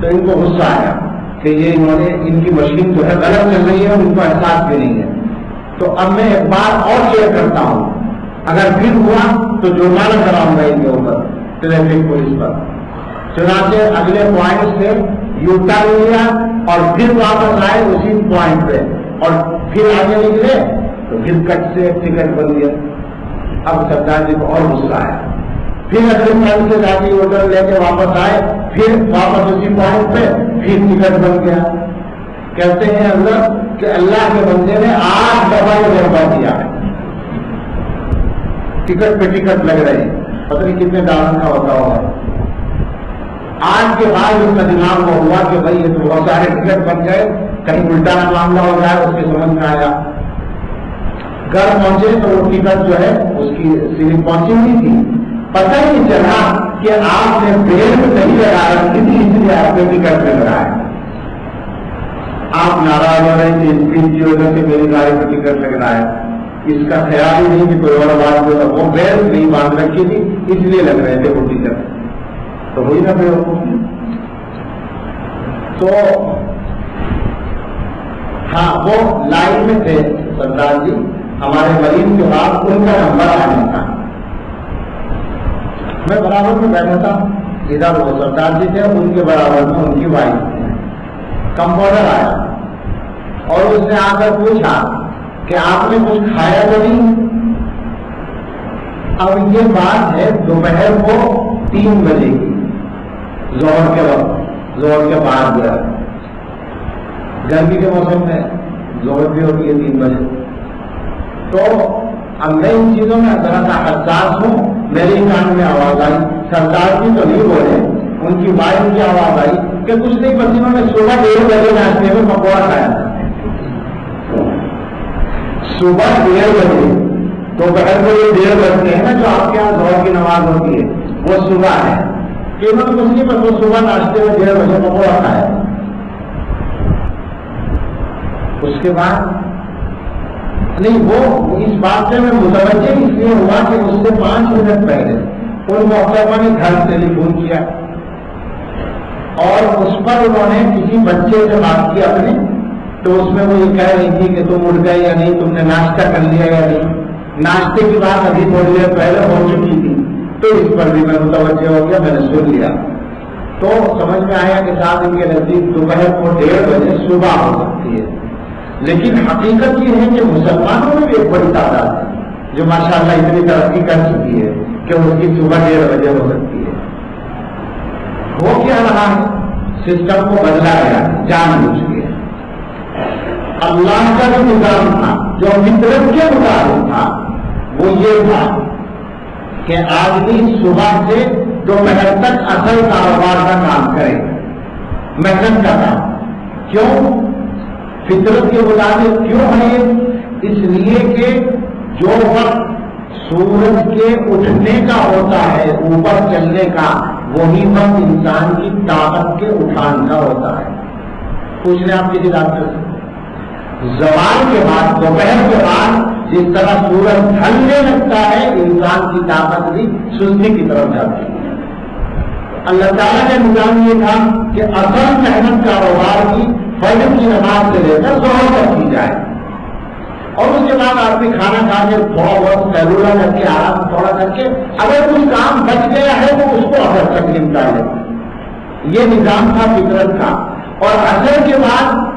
تو ان کو غصہ آیا کہ یہ انہوں نے ان کی مشین جو ہے غلط چل رہی ہے, ان کو احساس بھی نہیں ہے. تو اب میں ایک بار اور چیک کرتا ہوں, اگر پھر ہوا تو جرمانہ کراؤں گا ان کے اوپر ٹریفک پولیس پر. چنانچہ اگلے پوائنٹ سے یو ٹرن لیا اور پھر واپس آئے اسی پوائنٹ پہ اور پھر آگے نکلے تو پھر کٹ سے ایک ٹکٹ بن گیا. اب سردار جی کو اور غصہ آیا. پھر اگلے پوائنٹ سے جا کے یو ٹرن لے کے واپس آئے, پھر واپس اسی پوائنٹ پہ پھر ٹکٹ بن گیا. کہتے ہیں اللہ کہ اللہ کے بندے نے 8 دفعہ یہ تجربہ کیا ہے. ٹکٹ پہ ٹکٹ لگ رہے ہیں, پتہ نہیں کتنے ڈالر کا ہوتا ہوگا. آج کے بعد اس کا دماغ وہ ہوا کہ بھائی یہ تو بہت سارے ٹکٹ بن گئے, کہیں الٹا نہ معاملہ ہو جائے. اس کے سمجھ میں آیا. گھر پہنچے تو وہ ٹکٹ جو ہے اس کی سیلنگ پہنچی ہوئی تھی. پتہ ہی نہیں چلا کہ آپ نے بریک نہیں لگا رکھی تھی, اس لیے آپ نے ٹکٹ میں لگایا. آپ ناراض ہو رہے تھے اسپیڈ کی وجہ سے میری گاڑی پہ ٹکٹ لگ رہا ہے. اس کا خیال ہی نہیں کہ کوئی اور بات جو ہے وہ بیل نہیں باندھ رکھی تھی اس لیے لگ رہے تھے وہ ٹکٹ. تو وہی نہ تو ہاں وہ لائن میں تھے سردار جی, ہمارے مریض کے بعد ان کا نمبر آنا تھا. میں برابر میں بیٹھا تھا, ادھر وہ سردار جی تھے, ان کے برابر میں ان کی وائف تھی. کمپاؤنڈر آیا اور اس نے آ کر پوچھا کہ آپ نے کچھ کھایا تو نہیں. اب یہ بات ہے دوپہر کو 3 بجے کی, ظہر کے وقت, ظہر کے بعد گیا. گرمی کے موسم میں ظہر بھی ہوتی ہے 3 بجے. تو اب میں ان چیزوں میں ذرا سا حساس ہوں. میرے کان میں آواز آئی, سردار جی تو نہیں بولے, ان کی وائف کی آواز آئی کہ کچھ نہیں, بس انہوں نے صبح 1:30 بجے ناشتے میں پکوڑا کھایا تھا. صبح 1:30 بجے, دوپہر کو یہ 1:30 بجتے ہیں نا جو آپ کے یہاں ظہر کی نماز ہوتی ہے, وہ صبح ہے. کہ انہوں نے کچھ نہیں, بس وہ صبح ناشتے میں 1:30 بجے پکوڑا کھایا. اس کے بعد نہیں, وہ اس بات سے میں متوجہ اس لیے ہوا کہ اس سے 5 منٹ پہلے ان محترمہ نے گھر ٹیلی فون کیا اور اس پر انہوں نے کسی بچے سے بات کی اپنے. تو اس میں وہ یہ کہہ رہی تھی کہ تم اٹھ گئے یا نہیں, تم نے ناشتہ کر لیا یا نہیں. ناشتے کی بات ابھی تھوڑی دیر پہلے ہو چکی تھی, تو اس پر بھی میں متوجہ ہو گیا, میں نے سن لیا. تو سمجھ میں آیا کہ صاحب ان کے نزدیک دوپہر کو 1:30 بجے صبح ہو سکتی ہے. لیکن حقیقت یہ ہے کہ مسلمانوں میں بھی ایک بڑی تعداد ہے جو ماشاءاللہ اتنی ترقی کر چکی ہے کہ اس کی صبح 1:30 بجے ہو سکتی ہے. ہو کیا رہا ہے, سسٹم کو بدلا گیا جان بوجھ کے. اللہ کا جو نظام تھا جو فطرت کے مطابق تھا وہ یہ تھا کہ آدمی صبح سے دوپہر تک اصل کاروبار کا کام کرے، محنت کا کام. کیوں؟ فطرت کے مطابق کیوں ہے؟ اس لیے کہ جو وقت سورج کے اٹھنے کا ہوتا ہے، اوپر چلنے کا، وہی وقت انسان کی طاقت کے اٹھان کا ہوتا ہے. پوچھ لیں آپ کسی ڈاکٹر سے، زوال کے بعد، دوپہر کے بعد جس طرح سورج ڈھلنے لگتا ہے، انسان کی طاقت بھی سستی کی طرف جاتی ہے. اللہ تعالیٰ کا نظام یہ تھا کہ اصل محنت کاروبار کی فجر کی نماز سے لے کر ظہر تک کی جائے، اور اس کے بعد آدمی کھانا کھا کے تھوڑا بہت سیلولر کر کے آرام تھوڑا کر کے اگر کچھ کام بچ گیا ہے تو اس کو اثر تک نمٹا لے. یہ نظام تھا فطرت کا. اور اثر کے بعد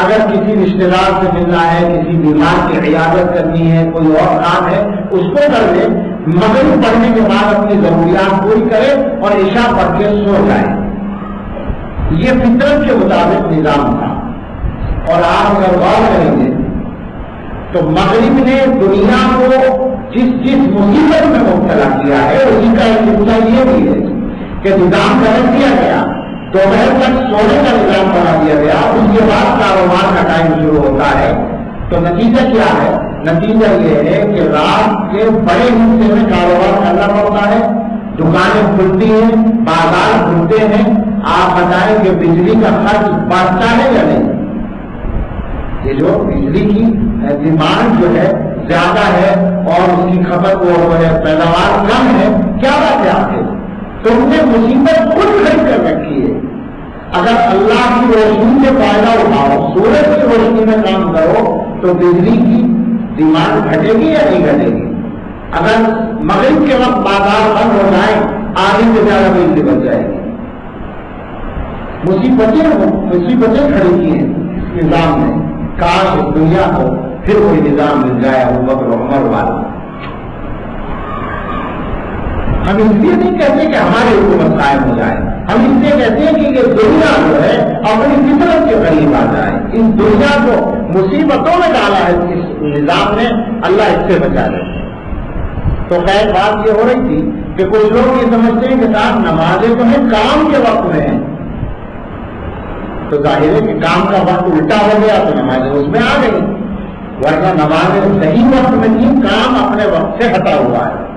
اگر کسی رشتے دار سے ملنا ہے، کسی بیمار کی عیادت کرنی ہے، کوئی اور کام ہے، اس کو کر لے. مغرب پڑھنے کے بعد اپنی ضروریات پوری کرے اور عشاء پڑھ کے سو جائے. یہ فطرت کے مطابق نظام تھا. اور آپ اگر غور کریں گے تو مغرب نے دنیا کو جس مصیبت میں مبتلا کیا ہے اسی کا ایک حصہ یہ بھی ہے کہ نظام غلط دیا گیا، دوپہر تک سونے کا نظام بنا دیا گیا، اس کے بعد کاروبار کا ٹائم شروع ہوتا ہے. تو نتیجہ کیا ہے؟ نتیجہ یہ ہے کہ رات کے بڑے حصے میں کاروبار کرنا پڑتا ہے، دکانیں کھلتی ہیں، بازار کھلتے ہیں. آپ بتائیں کہ بجلی کا خرچ بڑھتا ہے یا نہیں؟ یہ جو بجلی کی ڈیمانڈ جو ہے زیادہ ہے اور اس کی کھپت وہ ہے پیداوار کم ہے، کیا بات ہے آپ کے؟ تم نے مصیبت خود کھڑی کر رکھی ہے. اگر اللہ کی روشنی سے فائدہ اٹھاؤ، سورج کی روشنی میں کام کرو تو بجلی کی ڈیمانڈ گھٹے گی یا نہیں گھٹے گی؟ اگر مغرب کے وقت بازار بند ہو جائے آدھی سے زیادہ بجلی بچ جائے گی. مصیبتیں کھڑی کی ہیں اس نظام نے. کاش دنیا کو پھر کوئی نظام مل جائے ابو بکر و عمر والا. ہم اس لیے نہیں کہتے کہ ہماری حکومت قائم ہو جائے، ہم اس لیے کہتے ہیں کہ یہ دنیا جو ہے اپنی فطرت کے قریب آ جائے. اس دنیا کو مصیبتوں میں ڈالا ہے اس نظام نے، اللہ اس سے بچا لے. تو خیر بات یہ ہو رہی تھی کہ کچھ لوگ یہ سمجھتے ہیں کہ صاحب نمازیں جو ہیں کام کے وقت میں ہیں، تو ظاہر ہے کہ کام کا وقت الٹا ہو گیا تو نمازیں اس میں آ گئی، ورنہ نمازیں صحیح وقت میں تھی، کام اپنے وقت سے ہٹا ہوا ہے.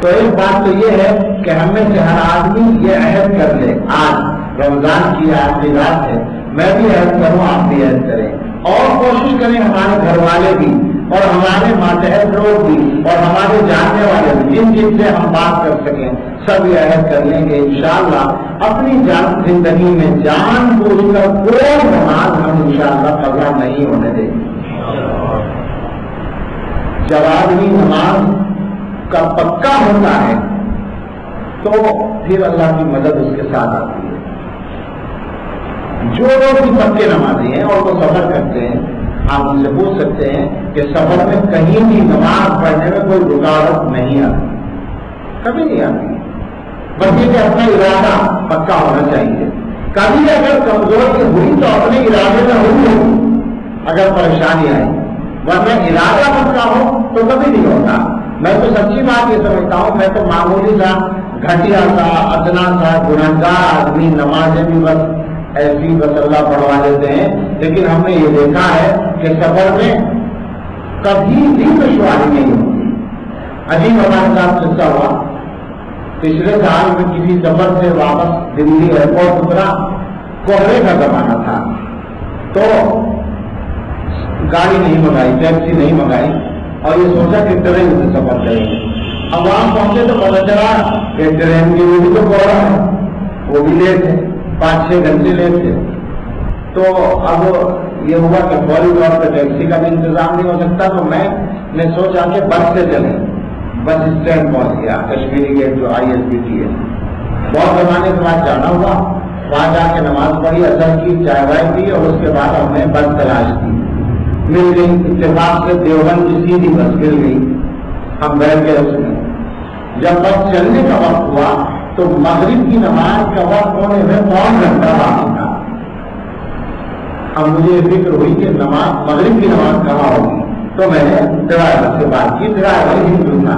تو ایک بات تو یہ ہے کہ ہم میں سے ہر آدمی یہ عہد کر لے، آج رمضان کی آخری رات ہے، میں بھی عہد کروں، آپ بھی عہد کریں، اور کوشش کریں ہمارے گھر والے بھی اور ہمارے ماتحت لوگ بھی اور ہمارے جاننے والے بھی جن سے ہم بات کر سکیں سب یہ عہد کر لیں گے انشاءاللہ اپنی زندگی میں جان بوجھ کر کوئی نماز ہم انشاءاللہ قضا نہیں ہونے دیں گے. جب آدمی نماز کا پکا ہوتا ہے تو پھر اللہ کی مدد اس کے ساتھ آتی ہے. جو لوگ بھی پکے نمازی ہیں اور وہ سفر کرتے ہیں، آپ ان سے پوچھ سکتے ہیں کہ سفر میں کہیں بھی نماز پڑھنے میں کوئی رکاوٹ نہیں آتی، کبھی نہیں آتی. بس یہ کہ اپنا ارادہ پکا ہونا چاہیے. کبھی اگر کمزوری ہوئی تو اپنے ارادے میں ہوئی اگر پریشانی آئی، ورنہ ارادہ پکا ہو تو کبھی نہیں ہوتا. میں تو سچی بات یہ سمجھتا ہوں، میں تو معمولی سا گھٹیا سا ادنا سا گنہگار آدمی، نمازیں بھی بس ایسی بس اللہ پڑھوا لیتے ہیں، لیکن ہم نے یہ دیکھا ہے کہ سفر میں کبھی بھی دشواری نہیں ہوتی. عجیب ہمارے ساتھ قصہ ہوا، پچھلے سال میں کسی سفر سے واپس دلی ایئرپورٹ اترا، کوہرے کا زمانہ تھا، تو گاڑی نہیں منگائی، ٹیکسی نہیں منگائی اور یہ سوچا کہ ٹرین سے سفر کریں گے. اب وہاں پہنچے تو پتہ چلا کہ ٹرین کی بھی تو کوہرا ہے، وہ بھی لیٹ ہے، 5-6 گھنٹے لیٹ تھے. تو اب یہ ہوا کہ فوری طور پہ ٹیکسی کا بھی انتظام نہیں ہو سکتا، تو میں نے سوچا کہ بس سے چلیں. بس اسٹینڈ پہنچ گیا، کشمیری گیٹ جو ISBT ہے. بہت زمانے کے بعد جانا ہوا، وہاں جا کے نماز پڑھی، اثر کی، چائے وائے پی اور اس کے بعد ہم نے بس تلاش کی. مل گئی، اتفاق سے دیوبند کی سیدھی بس مل گئی، ہم بیٹھ گئے اس میں. جب بس چلنے کا وقت ہوا تو مغرب کی نماز کا وقت ہونے میں 1 گھنٹہ باقی تھا. اب مجھے فکر ہوئی کہ نماز مغرب کی نماز کہاں ہوگی، تو میں نے ڈرائیور سے بات کی، ڈرائیور ہندو تھا،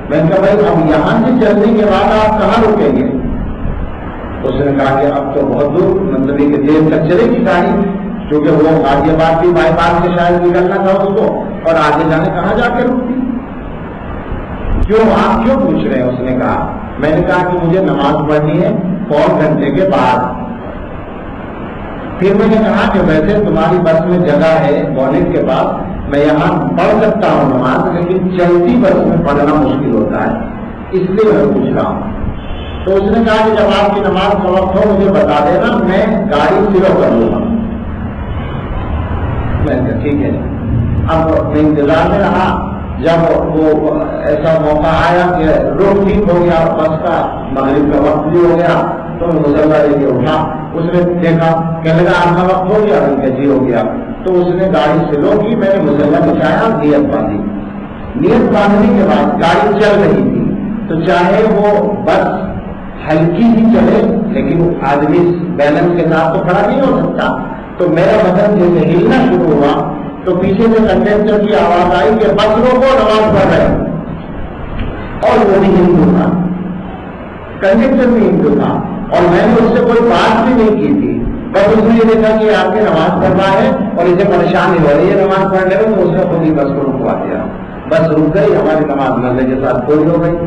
میں نے کہا بھائی اب یہاں سے چلنے کے بعد آپ کہاں رکیں گے؟ اس نے کہا کہ اب تو بہت دور، مطلب کہ دیر تک چلے گی گاڑی، کیونکہ وہ غازی آباد کی بائی پاس سے شاید نکلنا تھا اس کو، اور آگے جانے کہاں جا کے رکتی، کیوں آپ کیوں پوچھ رہے ہیں؟ اس نے کہا، میں نے کہا کہ مجھے نماز پڑھنی ہے پون گھنٹے کے بعد۔ پھر میں نے کہا کہ ویسے تمہاری بس میں جگہ ہے بونٹ کے بعد، میں یہاں پڑھ سکتا ہوں نماز، لیکن چلتی بس میں پڑھنا مشکل ہوتا ہے، اس لیے میں پوچھ رہا ہوں۔ تو اس نے کہا کہ جب آپ کی نماز کا وقت ہو مجھے بتا دینا، میں گاڑی سلو کر لوں گا۔ میں نے کہا ٹھیک ہے۔ اب میں انتظار میں رہا، جب وہ ایسا موقع آیا کہ روڈ ٹھیک ہو گیا، بس کا مغرب کا وقت بھی ہو گیا، تو میں مصلح لے کے اٹھا۔ اس نے دیکھا، کہنے لگا آپ کا وقت ہو گیا، ان کا جی ہو گیا، تو اس نے گاڑی سلو کی، میں نے مصلح بچھایا، نیت باندھی۔ نیت باندھنے کے بعد گاڑی چل رہی تھی، تو چاہے وہ بس ہلکی ہی چلے لیکن آدمی بیلنس کے ساتھ تو کھڑا نہیں ہو سکتا، تو میرا بدن جیسے ہلنا شروع ہوا تو پیچھے سے کنڈکٹر کی آواز آئی کہ بس روکو نماز پڑھ رہے ہیں، اور وہ بھی ہندو تھا، کنڈکٹر بھی ہندو تھا، اور میں نے اس سے کوئی بات بھی نہیں کی تھی، بس اس نے یہ دیکھا کہ آپ کی نماز پڑھ رہا ہے اور اسے پریشانی ہو رہی ہے نماز پڑھنے میں، تو اس نے خود ہی بس کو رکوا دیا، بس رک گئی، ہماری نماز مزے کے ساتھ پوری ہو گئی۔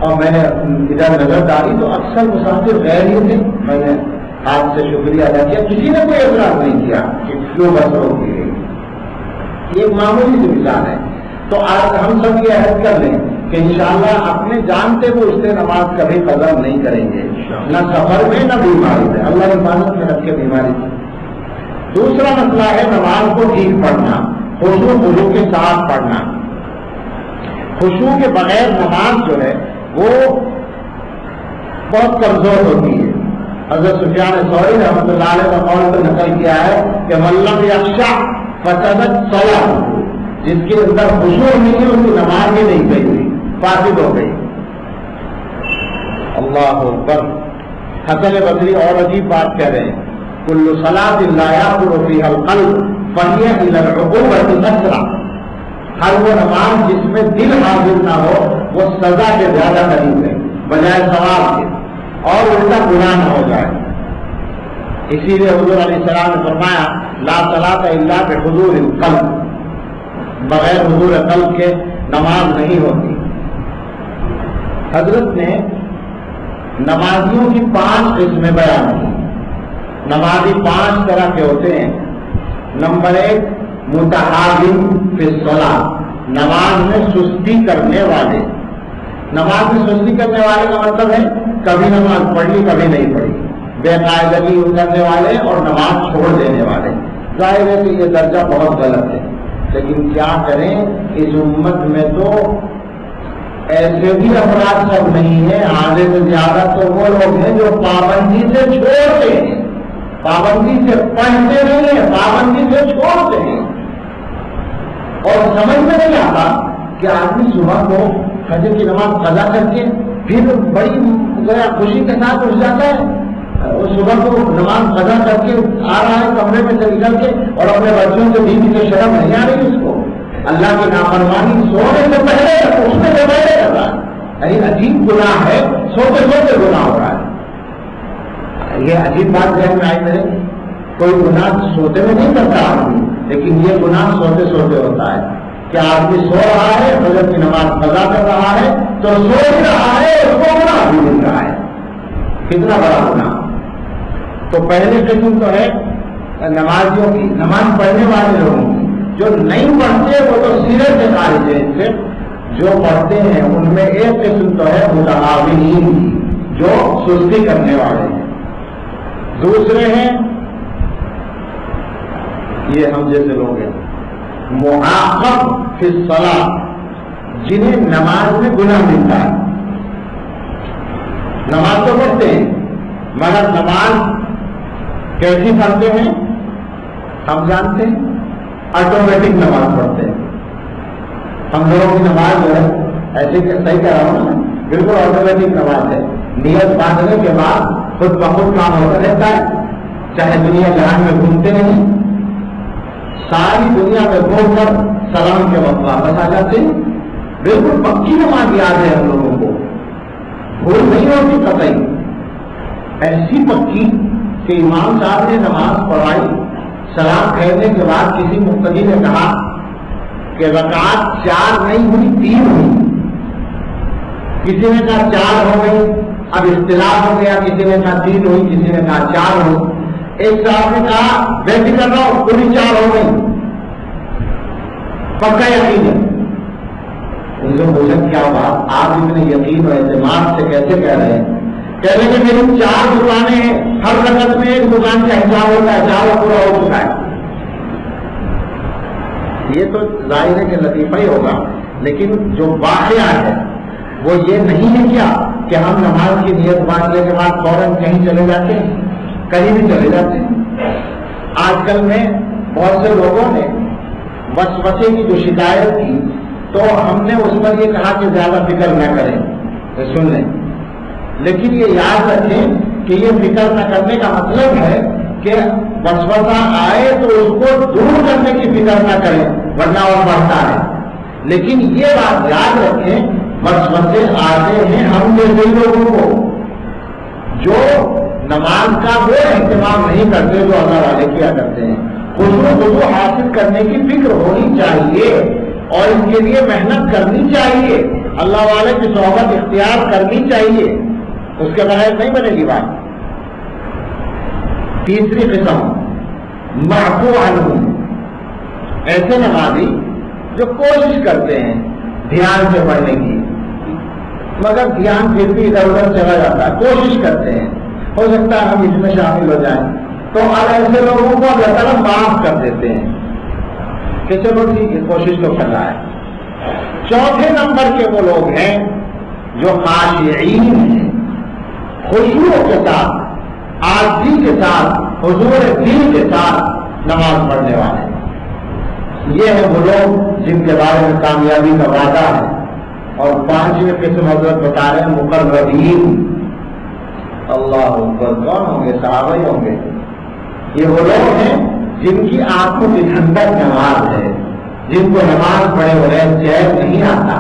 اور میں نے ادھر نظر ڈالی تو اکثر مسافر غیر ہی تھے، میں نے آپ سے شکریہ ادا کیا، کسی نے کوئی اعتراض نہیں کیا کہ کیوں بس روک دی گئی۔ یہ ایک معمولی سی مثال ہے۔ تو آج ہم سب یہ عہد کر لیں کہ انشاءاللہ اپنے جانتے وہ اس سے نماز کبھی قضا نہیں کریں گے، نہ سفر میں نہ بیماری میں، اللہ حفاظت میں رکھ کے بیماری سے۔ دوسرا مسئلہ ہے نماز کو ٹھیک پڑھنا، خشوع کے ساتھ پڑھنا۔ خشوع کے بغیر نماز جو ہے وہ بہت کمزور ہوتی ہے۔ حضرت سفیان ثوری رحمۃ اللہ علیہ کا قول پر نقل کیا ہے کہ من لم یخشع فسدت صلاۃ، جس کے اندر خشوع نہیں ہے اس کی نماز ہی نہیں گئی ہوئی، فاسد ہو گئی۔ اللہ اکبر۔ حسن بصری اور عجیب بات کہہ رہے ہیں، کل صلاۃ لا یحضر فیہا القلب فہی الی العقوبۃ اسرع، ہر وہ نماز جس میں دل حاضر نہ ہو وہ سزا کے زیادہ قریب ہے بجائے ثواب کے، اور الٹا گناہ نہ ہو جائے۔ اسی لیے حضور علیہ السلام نے فرمایا لا صلاۃ الا بحضور القلب، بغیر حضور قلب کے نماز نہیں ہوتی۔ حضرت نے نمازیوں کی 5 قسمیں بیان کی۔ نمازی 5 طرح کے ہوتے ہیں۔ نمبر 1 متحاون فی الصلاۃ، نماز میں سستی کرنے والے۔ نماز میں سستی کرنے والے کا مطلب ہے کبھی نماز پڑھ لی کبھی نہیں پڑھی، بے قاعدگی کرنے والے اور نماز چھوڑ دینے والے۔ ظاہر ہے کہ یہ درجہ بہت غلط ہے، لیکن کیا کریں، اس امت میں تو ایسے بھی افراد سب نہیں ہیں، آدھے سے زیادہ تو وہ لوگ ہیں جو پابندی سے چھوڑتے ہیں، پابندی سے پڑھتے نہیں ہیں، پابندی سے چھوڑتے ہیں۔ اور سمجھ میں نہیں آتا کہ آدمی صبح کو فجر کی نماز قضا کر کے پھر بڑی خوشی کے ساتھ اٹھ جاتا ہے، اور صبح کو نماز قضا کر کے آ رہا ہے کمرے میں سے نکل کے، اور اپنے بچوں سے بیوی سے شرم نہیں آ رہی اس کو، اللہ کی نافرمانی سونے سے پہلے اٹھنے سے پہلے کر رہا ہے۔ یعنی عجیب گناہ ہے، سوتے سوتے گناہ ہو رہا ہے۔ یہ عجیب بات ذہن میں آئی میرے، کوئی گناہ سوتے میں نہیں کرتا آدمی، لیکن یہ گناہ سوتے سوتے ہوتا ہے کہ آدمی سو رہا ہے، فجر کی نماز قضا کر رہا ہے تو سو بھی رہا ہے، اس کو گناہ بھی مل رہا ہے۔ کتنا بڑا گناہ۔ تو پہلی قسم تو ہے نمازیوں کی، نماز پڑھنے والے لوگوں کی۔ جو نہیں پڑھتے وہ تو سرے سے خارج ہے ان سے، جو پڑھتے ہیں ان میں ایک قسم تو ہے متعاونین کی، جو سستی کرنے والے ہیں۔ دوسرے ہیں یہ ہم جیسے لوگ ہیں معاقب فی الصلاۃ، جنہیں نماز میں گناہ ملتا ہے۔ نماز تو پڑھتے ہیں مگر نماز کیسی پڑھتے ہیں ہم جانتے ہیں، آٹومیٹک نماز پڑھتے ہیں۔ ہم لوگوں کی نماز جو ہے ایسے صحیح کہہ رہا ہوں نا، بالکل آٹومیٹک نماز ہے، نیت باندھنے کے بعد خود بخود کام ہوتا رہتا ہے۔ چاہے دنیا جہان میں گھومتے نہیں، ساری دنیا میں گھوم کر سلام کے وقت واپس آ جاتے ہیں. بالکل پکی نماز یاد ہے ہم لوگوں کو، بھول نہیں ہوتی قطعی، ایسی پکی کہ امام صاحب نے نماز پڑھائی، سلام پھیرنے کے بعد کسی مقتدی نے کہا کہ رکعت 4 نہیں ہوئی 3 ہوئی، کسی نے کہا 4 ہو گئی، اب اختلاف ہو گیا، کسی نے کہا 3 ہوئی، کسی نے کہا 4 ہوئی. ایک صاحب نے کہا بے فکر رہو پوری 4 ہو گئی، پکا یقین ہے. ان سے پوچھا کیا بات، آپ اتنے یقین اور اعتماد سے کیسے کہہ رہے ہیں؟ کہہ رہے کہ میری 4 دکانیں ہیں، ہر رکعت میں ایک دکان کا حساب ہوتا ہے، 4 پورا ہو چکا ہے. یہ تو ظاہر ہے کہ لطیفہ ہی ہوگا، لیکن جو واقعہ ہے وہ یہ نہیں ہے کیا کہ ہم نماز کی نیت باندھنے کے بعد فوراً کہیں چلے جاتے ہیں، کہیں بھی چلے جاتے ہیں. آج کل میں بہت سے لوگوں نے وسوسے کی جو شکایت کی تو ہم نے اس پر یہ کہا کہ زیادہ فکر نہ کریں، سن لیں، لیکن یہ یاد رکھیں کہ یہ فکر نہ کرنے کا مطلب ہے کہ وسوسہ آئے تو اس کو دور کرنے کی فکر نہ کریں ورنہ اور بڑھتا ہے. لیکن یہ بات یاد رکھیں وسوسے آتے ہیں ہم جیسے لوگوں کو جو نماز کا وہ اہتمام نہیں کرتے جو اللہ والے کیا کرتے ہیں. خشوع حاصل کرنے کی فکر ہونی چاہیے اور اس کے لیے محنت کرنی چاہیے، اللہ والے کی صحبت اختیار کرنی چاہیے، اس کے بغیر نہیں بنے گی بات. تیسری قسم معفو عنہ، ایسے نمازی جو کوشش کرتے ہیں دھیان سے پڑھنے کی مگر دھیان پھر بھی ادھر ادھر چلا جاتا ہے، کوشش کرتے ہیں، ہو سکتا ہے ہم اس میں شامل ہو جائیں، تو ایسے لوگوں کو اللہ تعالیٰ معاف کر دیتے ہیں کہ چلو ٹھیک ہے کوشش تو کر رہا ہے. چوتھے نمبر کے وہ لوگ ہیں جو خاشعین ہیں، خشوع کے ساتھ، عاجزی کے ساتھ، حضور دین کے ساتھ نماز پڑھنے والے. یہ ہے وہ لوگ جن کے بارے میں کامیابی کا وعدہ ہے. اور 5ویں قسم حضرت بتا رہے ہیں مقربین. اللہ اکبر، کون ہوں گے؟ صحابہ ہی ہوں گے. یہ وہ لوگ ہیں جن کی آنکھوں کی ٹھنڈک نماز ہے، جن کو نماز پڑھے بغیر چین نہیں آتا.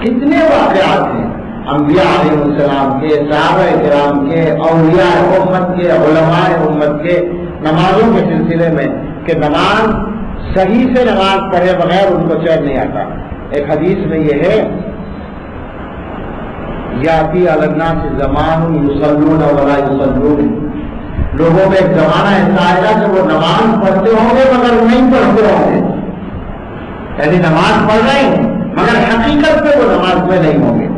کتنے واقعات ہیں انبیاء علیہ السلام کے، صحابہ کرام کے، اولیاء امت کے، علماء امت کے نمازوں کے سلسلے میں کہ نماز صحیح سے نماز پڑھے بغیر ان کو چین نہیں آتا. ایک حدیث میں یہ ہے یاتی علی الناس زمان یصلون ولا یصلون، لوگوں میں ایک زمانہ ایسا آئے گا کہ وہ نماز پڑھتے ہوں گے مگر نہیں پڑھتے ہوں گے، یعنی نماز پڑھ رہے ہیں مگر حقیقت میں وہ نماز میں نہیں ہوں گے.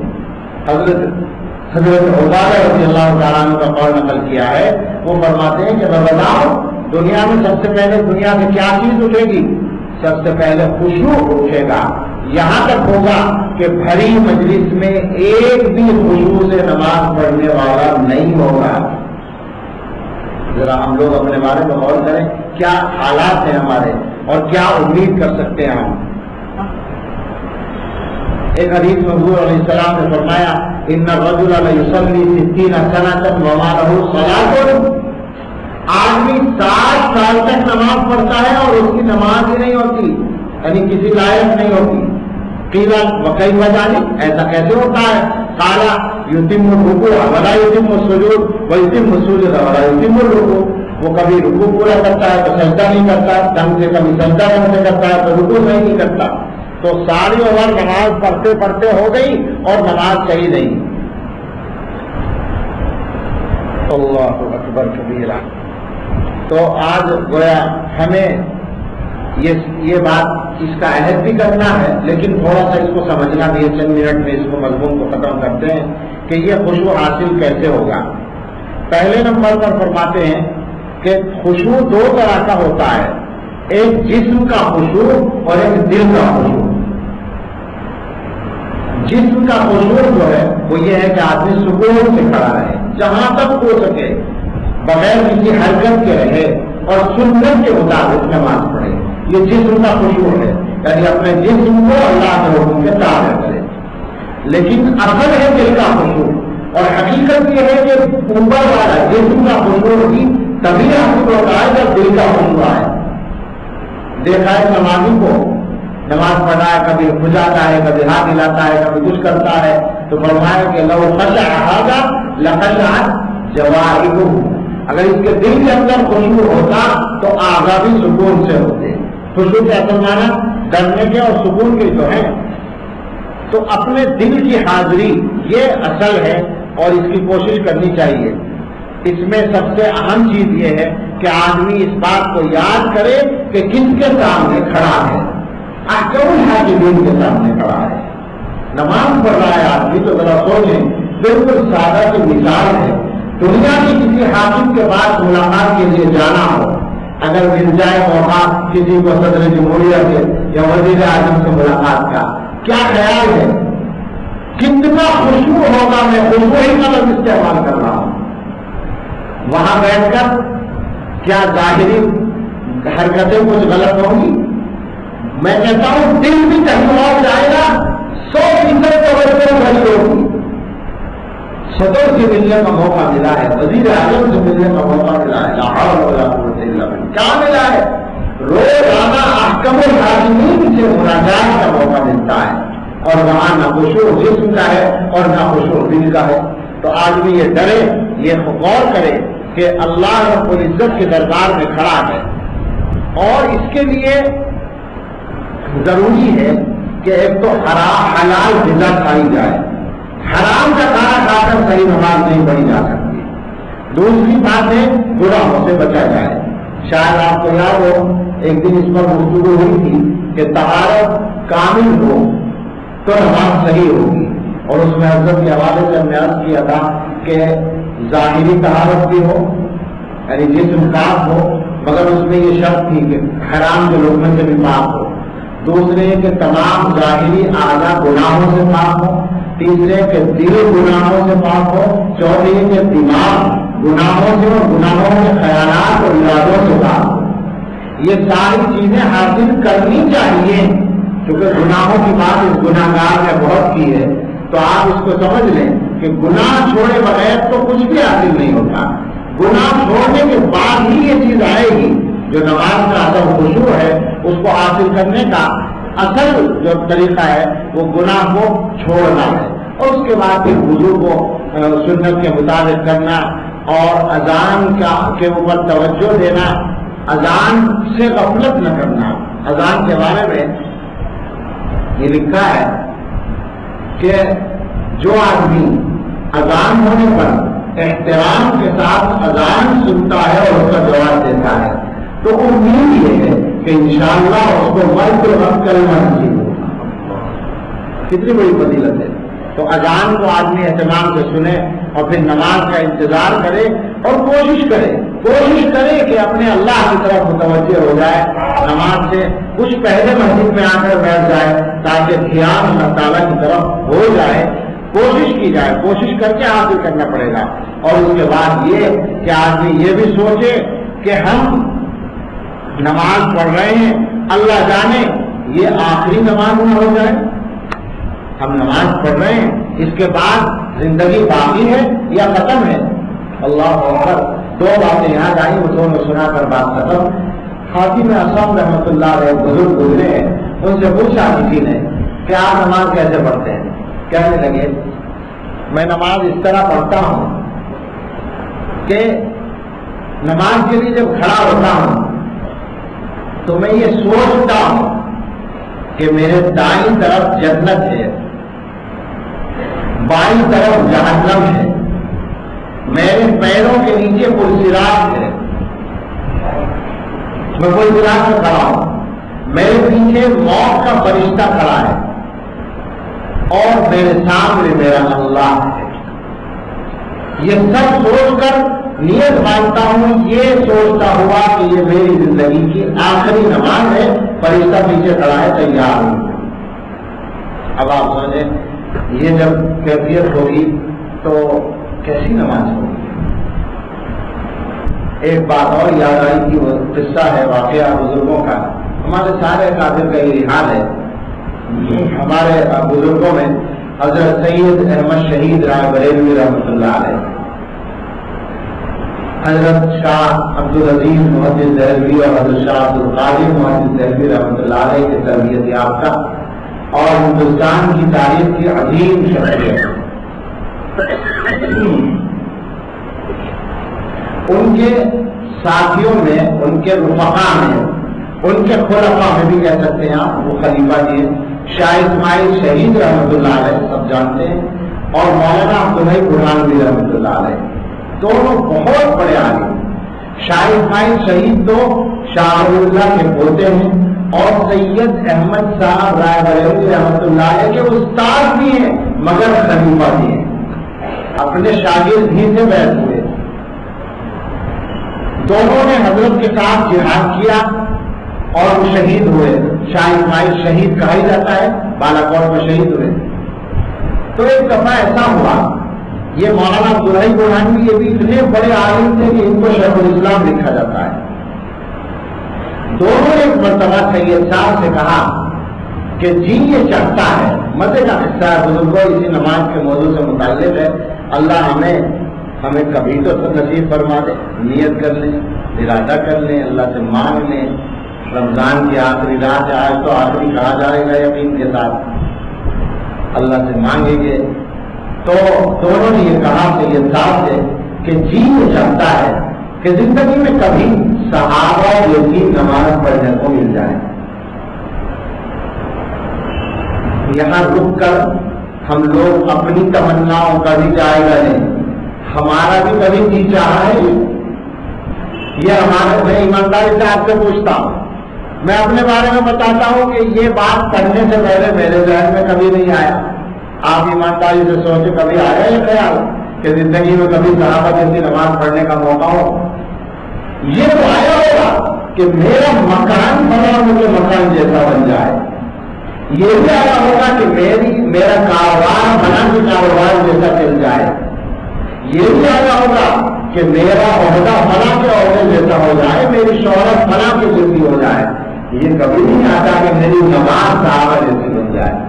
حضرت عبادہ رضی اللہ تعالیٰ عنہ کا قول نقل کیا ہے، وہ فرماتے ہیں کہ میں بتاؤں دنیا میں سب سے پہلے دنیا میں کیا چیز اٹھے گی؟ سب سے پہلے خشوع اٹھے گا. یہاں تک ہوگا کہ بھری مجلس میں ایک بھی خشوع سے نماز پڑھنے والا نہیں ہوگا. ذرا ہم لوگ اپنے بارے میں غور کریں، کیا حالات ہیں ہمارے اور کیا امید کر سکتے ہیں ہم. ایک حدیث میں حضور علیہ السلام نے فرمایا ان الرجل لیصلی 60 سنة وما له صلاۃ، آدمی 60 سال تک نماز پڑھتا ہے اور اس کی نماز ہی نہیں ہوتی، یعنی کسی لائق نہیں ہوتی. قیل وکیف ذلک، ایسا کیسے ہوتا ہے؟ قال یتم الرکوع ولا یتم السجود ویتم السجود ولا یتم الرکوع، وہ کبھی رکوع پورا کرتا ہے تو سجدہ نہیں کرتا ڈھنگ سے، کبھی سجدہ ڈھنگ سے کرتا ہے تو رکوع نہیں کرتا. تو ساری عمر نماز پڑھتے پڑھتے ہو گئی اور نماز صحیح نہیں. اللہ اکبر کبیرہ. تو آج گویا ہمیں یہ بات اس کا عہد بھی کرنا ہے، لیکن تھوڑا سا اس کو سمجھنا بھی ہے. چند منٹ میں اس کو مضمون کو ختم کرتے ہیں کہ یہ خشوع حاصل کیسے ہوگا. پہلے نمبر پر فرماتے ہیں کہ خشوع 2 طرح کا ہوتا ہے، ایک جسم کا خشوع اور ایک دل کا خشوع. جسم کا خشوع جو ہے وہ یہ ہے کہ آدمی سکون سے کھڑا رہے، جہاں تک ہو سکے بغیر کسی حرکت کے رہے اور سنت کے مطابق نماز پڑھے. یہ جسم کا خشوع ہے، یعنی اپنے جسم کو اللہ کے حکم کے تابع کرے. لیکن اصل ہے دل کا خشوع، اور حقیقت یہ ہے کہ اوپر والا جسم کا خشوع بھی تبھی حاصل ہوتا ہے جب دل کا خشوع ہے. دیکھا ہے نمازی کو نماز پڑھا ہے، کبھی ہو جاتا ہے، کبھی ہاتھ ہلاتا ہے، کبھی کچھ کرتا ہے، تو فرمایا کہ لو خشع ھذا لخشعت جوارحہ، اگر اس کے دل کے اندر خشوع ہوتا تو اعضاء بھی سکون سے ہوتے. خشوع کے اصل معنی ڈرنے کے اور سکون کے تو ہے. تو اپنے دل کی حاضری یہ اصل ہے اور اس کی کوشش کرنی چاہیے. اس میں سب سے اہم چیز یہ ہے کہ آدمی اس بات کو یاد کرے کہ کس کے سامنے کھڑا ہے. کون حاکمین کے سامنے کھڑا ہے. نماز پڑھ رہا ہے آدمی تو ذرا سوچیں، بالکل سادہ سی مثال ہے. دنیا کی کسی حاکم کے پاس ملاقات کے لیے جانا ہو، اگر مل جائے موقع کسی کو صدر جمہوریہ سے یا وزیر اعظم سے ملاقات کا، کیا خیال ہے کتنا خشوع ہوگا. میں خشوع ہی کا لفظ استعمال کر رہا ہوں. وہاں بیٹھ کر کیا ظاہری حرکتیں کچھ غلط ہوں گی؟ میں کہتا ہوں دل بھی ٹہلا جائے گا، 100% توجہ بھری ہوگی. صدر سے ملنے کا موقع ملا ہے، وزیر اعظم سے ملنے کا موقع ملا ہے، لا حول ولا قوت الا باللہ. کیا ملا ہے؟ روزانہ احکم الحاکمین سے مناجات کا موقع ملتا ہے، اور وہاں نہ خشوع جسم کا ہے اور نہ خشوع دل کا ہے. تو آدمی یہ ڈرے، یہ غور کرے کہ اللہ رب العزت کے دربار میں کھڑا ہے، اور اس کے لیے ضروری ہے کہ ایک تو حلال غذا کھائی جائے. حرام کا کھانا کھا کر صحیح نماز نہیں پڑھی جا سکتی. دوسری بات ہے گناہوں سے بچا جائے. شاید آپ کو یاد ہو ایک دن اس پر گفتگو ہوئی تھی کہ طہارت کامل ہو تو نماز صحیح ہوگی، اور اس میں حضرت کے حوالے سے ہم نے عرض کیا تھا کہ ظاہری طہارت بھی ہو، یعنی جسم پاک ہو، مگر اس میں یہ شرط تھی کہ حرام کے لقمے سے بھی پاک ہو. دوسرے کہ تمام ظاہری اعضاء گناہوں سے پاک ہو. تیسرے کہ دل گناہوں سے پاک ہو. چوتھے کہ دماغ گناہوں سے اور گناہوں کے خیالات اور ارادوں سے پاک ہو. یہ ساری چیزیں حاصل کرنی چاہیے، کیونکہ گناہوں کی بات اس گناہگار نے بہت کی ہے. تو آپ اس کو سمجھ لیں کہ گناہ چھوڑے بغیر تو کچھ بھی حاصل نہیں ہوتا. گناہ چھوڑنے کے بعد ہی یہ چیز آئے گی. جو نماز کا اصل خشوع ہے اس کو حاصل کرنے کا اصل جو طریقہ ہے وہ گناہ کو چھوڑنا ہے، اور اس کے بعد پھر وضو کو سنت کے مطابق کرنا، اور اذان کے اوپر توجہ دینا، اذان سے غفلت نہ کرنا. اذان کے بارے میں یہ لکھا ہے کہ جو آدمی اذان ہونے پر احترام کے ساتھ اذان سنتا ہے اور اس کا جواب دیتا ہے تو امید یہ ہے کہ انشاءاللہ اس کو مرتے وقت کلمہ نصیب ہوگا. کتنی بڑی فضیلت ہے. تو اذان کو آدمی اہتمام سے سنے اور پھر نماز کا انتظار کرے اور کوشش کرے کہ اپنے اللہ کی طرف متوجہ ہو جائے. نماز سے کچھ پہلے مسجد میں آ کر بیٹھ جائے تاکہ دھیان اللہ تعالیٰ کی طرف ہو جائے. کوشش کی جائے، کوشش کر کے حاصل کرنا پڑے گا. اور اس کے بعد یہ کہ آدمی یہ بھی سوچے کہ ہم نماز پڑھ رہے ہیں، اللہ جانے یہ آخری نماز نہ ہو جائے. ہم نماز پڑھ رہے ہیں، اس کے بعد زندگی باقی ہے یا ختم ہے. اللہ اکبر. 2 باتیں یاد آئی، وہ دونوں سنا کر بات ختم. خاتم اعظم رحمۃ اللہ علیہ بزرگ گزرے ہیں، ان سے پوچھا کسی نے کہ آپ نماز کیسے پڑھتے ہیں؟ کہنے لگے میں نماز اس طرح پڑھتا ہوں کہ نماز کے لیے جب کھڑا ہوتا ہوں تو میں یہ سوچتا ہوں کہ میرے دائیں طرف جنت ہے، بائیں طرف جہنم ہے، میرے پیروں کے نیچے پرصراط ہے، میں کوئی صراط میں کھڑا ہوں، میرے پیچھے موت کا فرشتہ کھڑا ہے، اور میرے سامنے میرا اللہ ہے. یہ سب سوچ کر نیت مانتا ہوں، یہ سوچتا ہوا کہ یہ میری زندگی کی آخری نماز ہے، فرشتہ پیچھے کھڑا ہے تیار ہوں. اب آپ سمجھیں یہ جب کیفیت ہوگی تو کیسی نماز ہوگی. ایک بات اور یاد آئی کہ وہ قصہ ہے واقعہ بزرگوں کا. ہمارے سارے کافر کا یہ حال ہے. ہمارے بزرگوں میں حضرت سید احمد شہید رائے بریلوی رحمۃ اللہ علیہ، حضرت شاہ عبدالعزیز محدث دہلوی اور حضرت شاہ عبدالقادر محدث دہلوی رحمۃ اللہ علیہ کے تربیت یافتہ اور ہندوستان کی تاریخ کی عظیم شخصیت، ان کے ساتھیوں میں، ان کے رفقا میں، ان کے خلفاء میں بھی کہہ سکتے ہیں آپ، وہ خلیفہ جی شاہ اسماعیل شہید رحمۃ اللہ علیہ سب جانتے ہیں، اور مولانا عبدالحی برہانوی رحمۃ اللہ علیہ، دونوں بہت بڑے عالم۔ شاہ اسماعیل شہید تو شاہ ولی اللہ کے پوتے ہیں اور سید احمد صاحب رائے بریلوی رحمۃ اللہ علیہ کے استاد بھی ہیں مگر خلیفہ بھی ہیں، اپنے شاگرد ہی سے بیٹھ ہوئے۔ دونوں نے حضرت کے ساتھ جہاد کیا اور وہ شہید ہوئے۔ شاہ اسماعیل شہید کہا ہی جاتا ہے، بالاکوٹ میں شہید ہوئے۔ تو ایک دفعہ ایسا ہوا، یہ مولانا عبدالحی برہانوی یہ بھی اتنے بڑے عالم تھے کہ ان کو شیخ الاسلام لکھا جاتا ہے۔ دونوں نے ایک مرتبہ سید صاحب سے کہا کہ جی یہ چاہتا ہے، مزے کا قصہ ہے بزرگوں، اسی نماز کے موضوع سے متعلق ہے، اللہ ہمیں کبھی تو نصیب فرما دے، نیت کر لیں، ارادہ کر لیں، اللہ سے مانگ لیں، رمضان کی آخری رات آئے تو آخری کہا جائے گا یقین کے ساتھ، اللہ سے مانگیں گے۔ تو دونوں نے یہ کہا سید صاحب سے کہ جی یہ چاہتا ہے کہ زندگی میں کبھی صحابہ جیسی نماز پڑھنے کو مل جائے، یہاں رک کر ہم لوگ اپنی تمناؤں کا بھی جائزہ لیں، ہمارا بھی کبھی جی چاہا ہے یہ ہمارے، میں ایمانداری سے آپ سے پوچھتا ہوں، میں اپنے بارے میں بتاتا ہوں کہ یہ بات پڑھنے سے پہلے میرے ذہن میں کبھی نہیں آیا، آپ ایمانداری سے سوچے کبھی آیا یہ خیال کہ زندگی میں کبھی صحابہ جیسی نماز پڑھنے کا موقع ہو؟ یہ تو آیا ہوگا کہ میرا مکان بنا مجھے مکان جیسا بن جائے، یہ بھی آیا ہوگا کہ میرا کاروبار بنا کے کاروبار جیسا چل جائے، یہ بھی آیا ہوگا کہ میرا عہدہ فلاں کے عہدے جیسا ہو جائے، میری شہرت فلاں کی جیسی ہو جائے، یہ کبھی نہیں آتا کہ میری نماز صحابہ جیسی بن جائے۔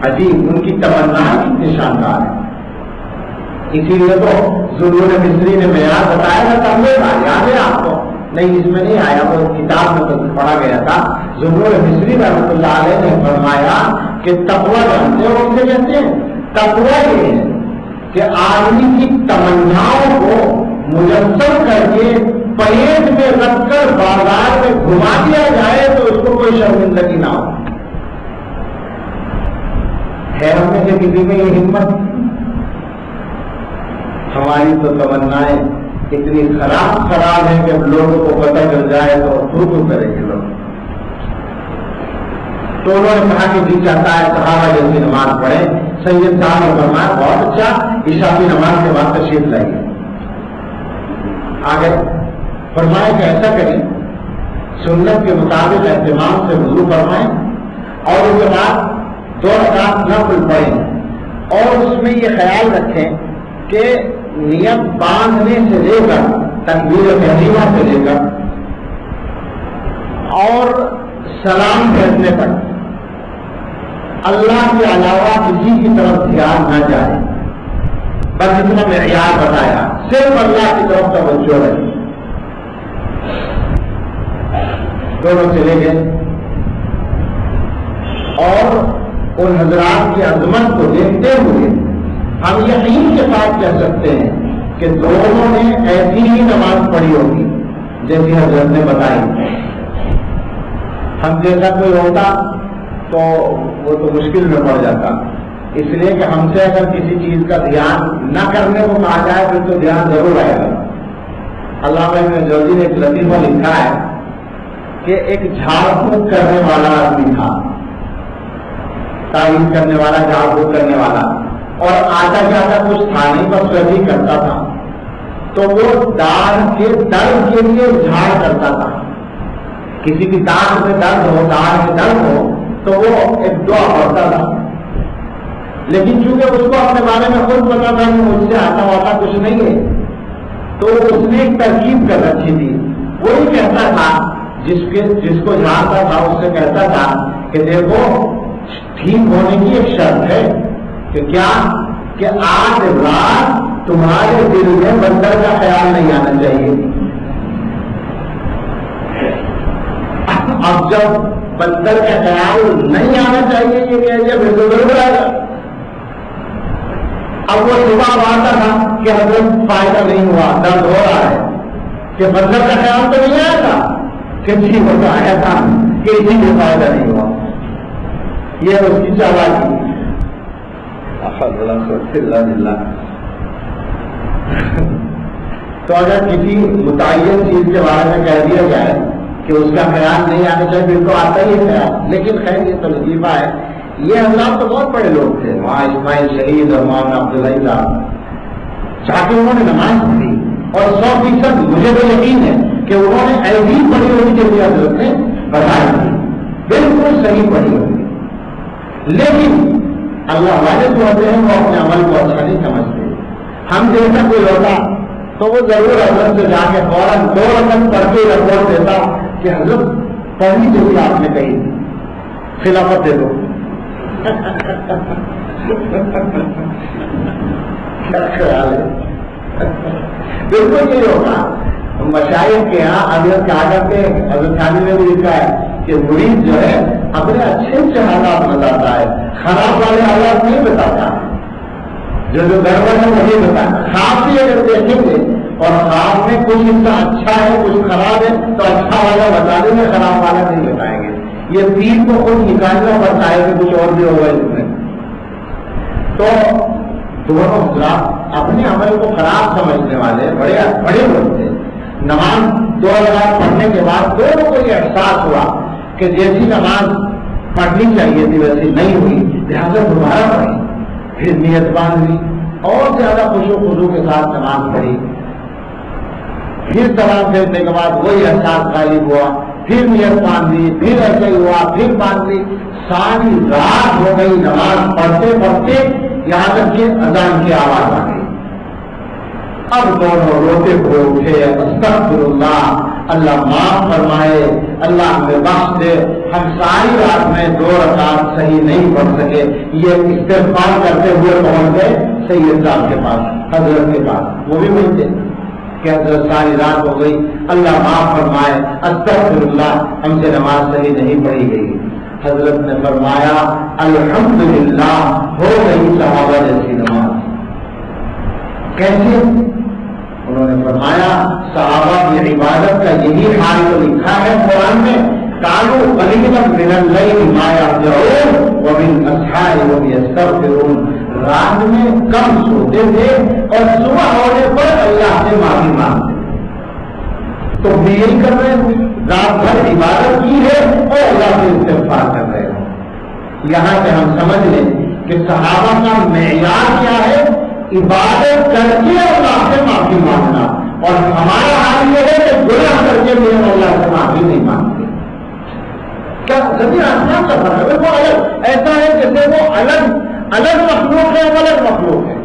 عجیب، ان کی تمنا کتنی شاندار ہے۔ اسی لیے تو ضرور مصری نے معیار بتایا تھا، تمبے کا یاد ہے آپ کو؟ نہیں اس میں نہیں آیا، وہ کتاب میں تو پڑھا گیا تھا۔ ضرور مصری رحمۃ اللہ علیہ نے فرمایا کہ تقویٰ جانتے ہو ان سے کہتے ہیں، تقویٰ یہ ہے کہ آدمی کی تمناؤں کو مجسم کر کے پیٹ میں رکھ کر بازار میں گھما دیا جائے تو اس کو کوئی شرمندگی نہ ہو۔ ہے ہم میں سے کسی میں یہ ہمت؟ ہماری تو تمنائیں اتنی خراب ہے کہ لوگوں کو پتہ چل جائے تو کریں گے لوگ۔ تو انہوں نے کہا کہ جی چاہتا ہے صحابہ جیسی نماز پڑھیں۔ سید صاحب نے فرمایا بہت اچھا، عشاء کی نماز کے بعد تشریف لائیے۔ آگے فرمایا کہ ایسا کریں، سنت کے مطابق اہتمام سے وضو فرمائیں اور اس کے بعد 2 رکعت نفل پڑھیں، اور اس میں یہ خیال رکھیں کہ نیت باندھنے سے لے کر تکبیر تحریمہ سے لے کر اور سلام پھیرنے تک اللہ کے علاوہ کسی کی طرف دھیان نہ جائے، بس اتنا معیار بتایا، صرف اللہ کی طرف توجہ رہے۔ دونوں چلے گئے اور ان حضرات کی عظمت کو دیکھتے ہوئے ہم یقین کے ساتھ کہہ سکتے ہیں کہ دونوں نے ایسی ہی نماز پڑھی ہوگی جیسی حضرت نے بتائی۔ ہم جیسا کوئی ہوتا تو وہ تو مشکل میں پڑ جاتا، اس لیے کہ ہم سے اگر کسی چیز کا دھیان نہ کرنے کو کہا جائے پھر تو دھیان ضرور آئے گا۔ علامہ ابن جوزی نے ایک لطیفہ لکھا ہے کہ ایک جھاڑ پھونک کرنے والا آدمی تھا، تعریف کرنے والا، جھاڑ پھونک کرنے والا، اور آتا جاتا کچھ تھا نہیں، بس ویسے کرتا تھا۔ تو وہ دانت کے درد کے لیے جھاڑ کرتا تھا، کسی بھی دانت میں درد ہو، دانت میں درد ہو تو وہ ایک دعا پڑھتا تھا، لیکن چونکہ اس کو اپنے بارے میں خود پتا تھا کہ مجھ سے آتا واتا کچھ نہیں ہے، تو اس نے ایک ترکیب کر رکھی تھی۔ وہی کہتا تھا جس کو جھاڑتا تھا، اس سے کہتا تھا کہ دیکھو ٹھیک ہونے کی ایک شرط ہے کہ کیا کہ آج رات تمہارے دل میں بندر کا خیال نہیں آنا چاہیے. اب جب بندر کا خیال نہیں آنا چاہیے یہ کہہ پھر تو گڑبڑ آئے گا. اب وہ صبح آتا تھا کہ حضرت فائدہ نہیں ہوا, درد ہو رہا ہے, کہ بندر کا خیال تو نہیں آیا تھا کہ جی وہ تو آیا تھا کہ اسی میں فائدہ نہیں ہوا. یہ اس کی چالاکی. تو اگر کسی متعین چیز کے بارے میں کہہ دیا جائے کہ اس کا خیال نہیں آنا چاہیے پھر تو آتا ہی ہے. لیکن خیر یہ تو لطیفہ ہے. یہ حضرات تو بہت بڑے لوگ تھے, وہاں اسماعیل شہید اور مولانا عبداللہ صاحب جا کے انہوں نے نماز پڑھی اور 100% مجھے تو یقین ہے کہ انہوں نے ایسی پڑھی ہوئی جو بھی حضرت نے بتائی تھی بالکل صحیح پڑھی ہوئی. لیکن اللہ والے جو ہوتے ہیں وہ اپنے عمل کو اچھا نہیں سمجھتے. ہم جیسا کوئی ہوتا تو وہ ضرور حضرت سے جا کے فوراً 2 رقم پڑھ کے رپورٹ دیتا کہ حضرت پہلی جو بھی آپ نے کہی خلافت دے دو. کیا خیال ہے؟ بالکل یہ ہوگا. مشائخ کے یہاں حضرت کہا کرتے ہیں, حضرت خانی نے بھی لکھا ہے کہ مرید جو ہے اپنے اچھے اچھے حالات بتاتا ہے, خراب والے حالات نہیں بتاتا. جو گڑبڑ ہے وہی بتانا. خواب بھی اگر دیکھیں گے اور خواب میں کچھ حصہ اچھا ہے کچھ خراب ہے تو اچھا والا بتا دیں گے, خراب والا نہیں بتائیں گے. یہ تیر کو خود نکالنا پڑتا ہے کہ کچھ اور بھی ہوگا اس میں. تو دونوں حضرات اپنے عمل کو خراب سمجھنے والے بڑے لوگ تھے. نماز 2 رکعت پڑھنے کے بعد دونوں کو یہ احساس ہوا کہ جیسی نماز پڑھنی چاہیے تھی ویسی نہیں ہوئی, لہٰذا دوبارہ پڑھی. پھر نیت باندھ لی اور زیادہ خوشو خضو کے ساتھ نماز پڑھی. پھر سلام پھیرنے کے بعد وہی احساس غالب ہوا, پھر نیت باندھ لی, پھر ایسے ہی ہوا, پھر باندھ لی. ساری رات ہو گئی نماز پڑھتے پڑھتے یہاں تک کہ اذان کی آواز آ گئی. اب دونوں روتے ہوئے اٹھے, استغفر اللہ, اللہ معاف فرمائے, اللہ ہمیں بخش دے, ہم ساری رات میں 2 رکعت صحیح نہیں پڑھ سکے. یہ استغفار کرتے ہوئے پہنچ گئے سید صاحب کے پاس, حضرت کے پاس. وہ بھی وہی تھے کہ حضرت ساری رات ہو گئی, اللہ معاف فرمائے, استغفر اللہ, ہم سے نماز صحیح نہیں پڑھی گئی. حضرت نے فرمایا الحمدللہ, ہو گئی صحابہ جیسی نماز. کیسے؟ انہوں نے فرمایا صحابہ کی عبادت کا یہی حال تو لکھا ہے قرآن میں, کانوا قلیلا من اللیل ما یہجعون وبالاسحار هم یستغفرون. رات میں کم سوتے تھے اور صبح ہونے پر اللہ سے معافی مانگتے. تو بھی یہی کر رہے ہیں, رات بھر عبادت کی ہے اور اللہ سے استغفار کر رہے ہیں. یہاں سے ہم سمجھ لیں کہ صحابہ کا معیار کیا ہے, عبادت کر کے اللہ سے معافی مانگنا. اور ہمارا حال یہ ہے کہ گناہ کر کے بھی ہم اللہ سے معافی نہیں مانگتے. کیا زمین آسمان کا فرق ہے؟ وہ الگ ایسا ہے جیسے وہ الگ مخلوق ہے, الگ مخلوق ہے.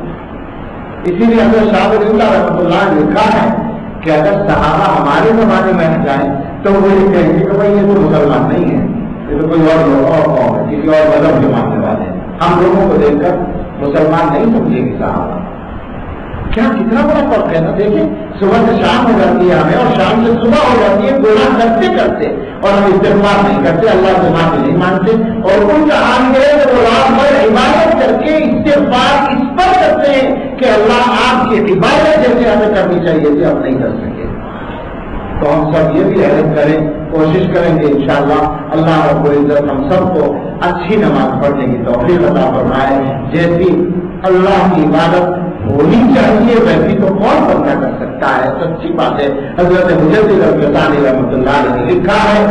اسی لیے حضرت شاہ ولی اللہ رحمۃ اللہ نے لکھا ہے کہ اگر صحابہ ہمارے زمانے میں آ جائیں تو وہ یہ کہیں گے کہ بھائی یہ تو مسلمان نہیں ہے, یہ تو کوئی اور لوگ اور قوم ہے, کسی اور مذہب کے ماننے والے ہیں. ہم لوگوں کو دیکھ کر مسلمان نہیں سمجھے گی صحابہ. کیا کتنا بڑا فرق ہے نا. دیکھیں صبح سے شام ہو جاتی ہے ہمیں اور شام سے صبح ہو جاتی ہے گناہ کرتے کرتے, اور ہم استغفار نہیں کرتے, اللہ سے معافی نہیں مانگتے. اور ان کا حال یہ ہے کہ وہ رات بھر عبادت کر کے استغفار اس پر کرتے ہیں کہ اللہ آپ کی عبادت جیسے ہمیں کرنی چاہیے تھی آپ نہیں کر سکے. تو ہم سب یہ بھی عہد کریں, کوشش کریں گے انشاءاللہ اللہ رب العزت ہم سب کو اچھی نماز پڑھنے کی توفیق عطا فرمائے. جیسی اللہ کی عبادت ہونی چاہیے ویسی تو کون بندہ کر سکتا ہے. سچی بات ہے. حضرت مجدد الغزالی رحمۃ اللہ علیہ نے لکھا ہے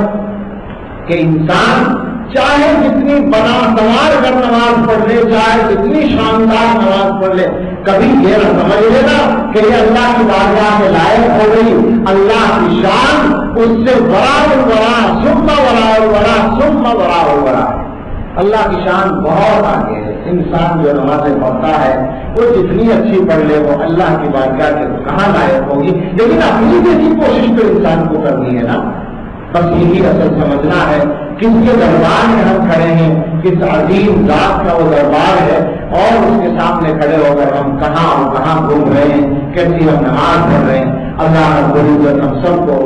کہ انسان چاہے جتنی بنا سنوار کر نماز پڑھ لے, چاہے جتنی شاندار نماز پڑھ لے, کبھی یہ نہ سمجھ لینا کہ یہ اللہ کی بارگاہ میں لائق ہو گئی. اللہ کی شان اس سے بڑا سما اللہ کی شان بہت آگے ہے. انسان جو نمازیں پڑھتا ہے وہ جتنی اچھی پڑھ لے وہ اللہ کی بارگاہ کے کہاں لائق ہوگی. لیکن اپنی جیسی کوشش تو انسان کو کرنی ہے نا. بس یہی اصل سمجھنا ہے کس کے دربار میں ہم کھڑے ہیں، کس عظیم ذات کا وہ دربار ہے، اور اس کے سامنے کھڑے ہو کر ہم کہاں اور کہاں گھوم رہے ہیں، کیسی ہم نماز پڑھ رہے ہیں۔ اللہ رب العزت ہم سب کو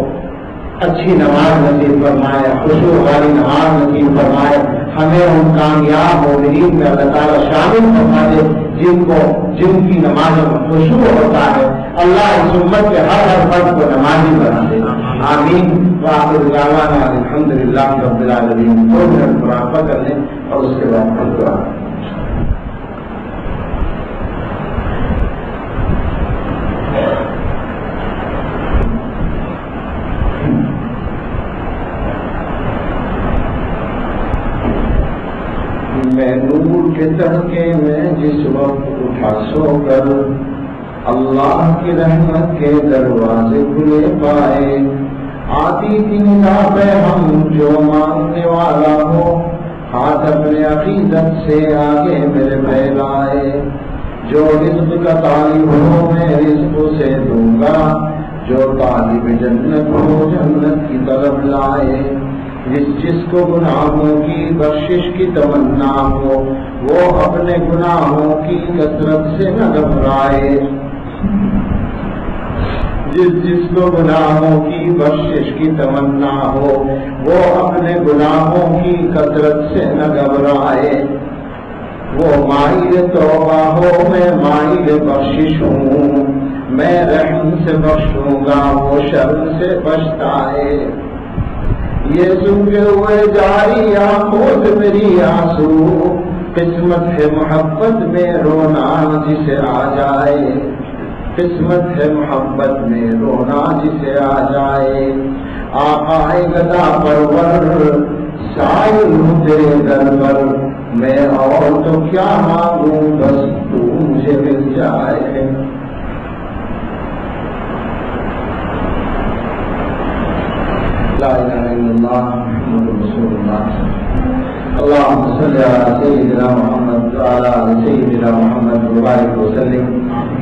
اچھی نماز نصیب فرمائے، خشوع والی نماز نصیب فرمائے، ہمیں ان کامیاب مومنین میں اللہ تعالیٰ شامل فرما دے جن کی نمازوں میں خشوع ہوتا ہے۔ اللہ اس امت کے ہر فرد کو نمازی بنا دے، آمین۔ وآخر دعوانا الحمدللہ رب العالمین۔ 2 منٹ مراقبہ کر لیں اور اس کے بعد پھر دعا۔ میں نور کے تڑکے میں جس وقت اٹھا سو کر، اللہ کی رحمت کے دروازے کھلے پائے، آتی تھی نگاہ پہ ہم جو مانگنے والا ہو، ہاتھ اپنے عقیدت سے آگے میرے پھیلائے، جو رزق کا طالب ہو میں رزق سے دوں گا، جو طالب جنت ہو جنت کی طرف لائے، جس کو گناہوں کی بخشش کی تمنا ہو وہ اپنے گناہوں کی کثرت سے نہ گھبرائے، جس کو گناہوں کی بخشش کی تمنا ہو وہ اپنے گناہوں کی کثرت سے نہ گھبرائے، وہ مائل توبہ ہو میں مائل بخشش ہوں، میں رحم سے بخشوں گا وہ شرم سے بچتا ہے، یہ سنگے ہوئے جاری آنکھوں سے میری آنسو، قسمت ہے محبت میں رونا جسے آ جائے، قسمت ہے محبت میں رونا جسے آ جائے، آقائے گدا پرور سائل ہوں تیرے در پر، میں اور تو کیا مانگوں بس تو مجھے مل جائے۔ لا الہ الا اللہ محمد رسول اللہ۔ اللہم صلی علی سیدنا محمد وعلی آل سیدنا محمد وبارک وسلم۔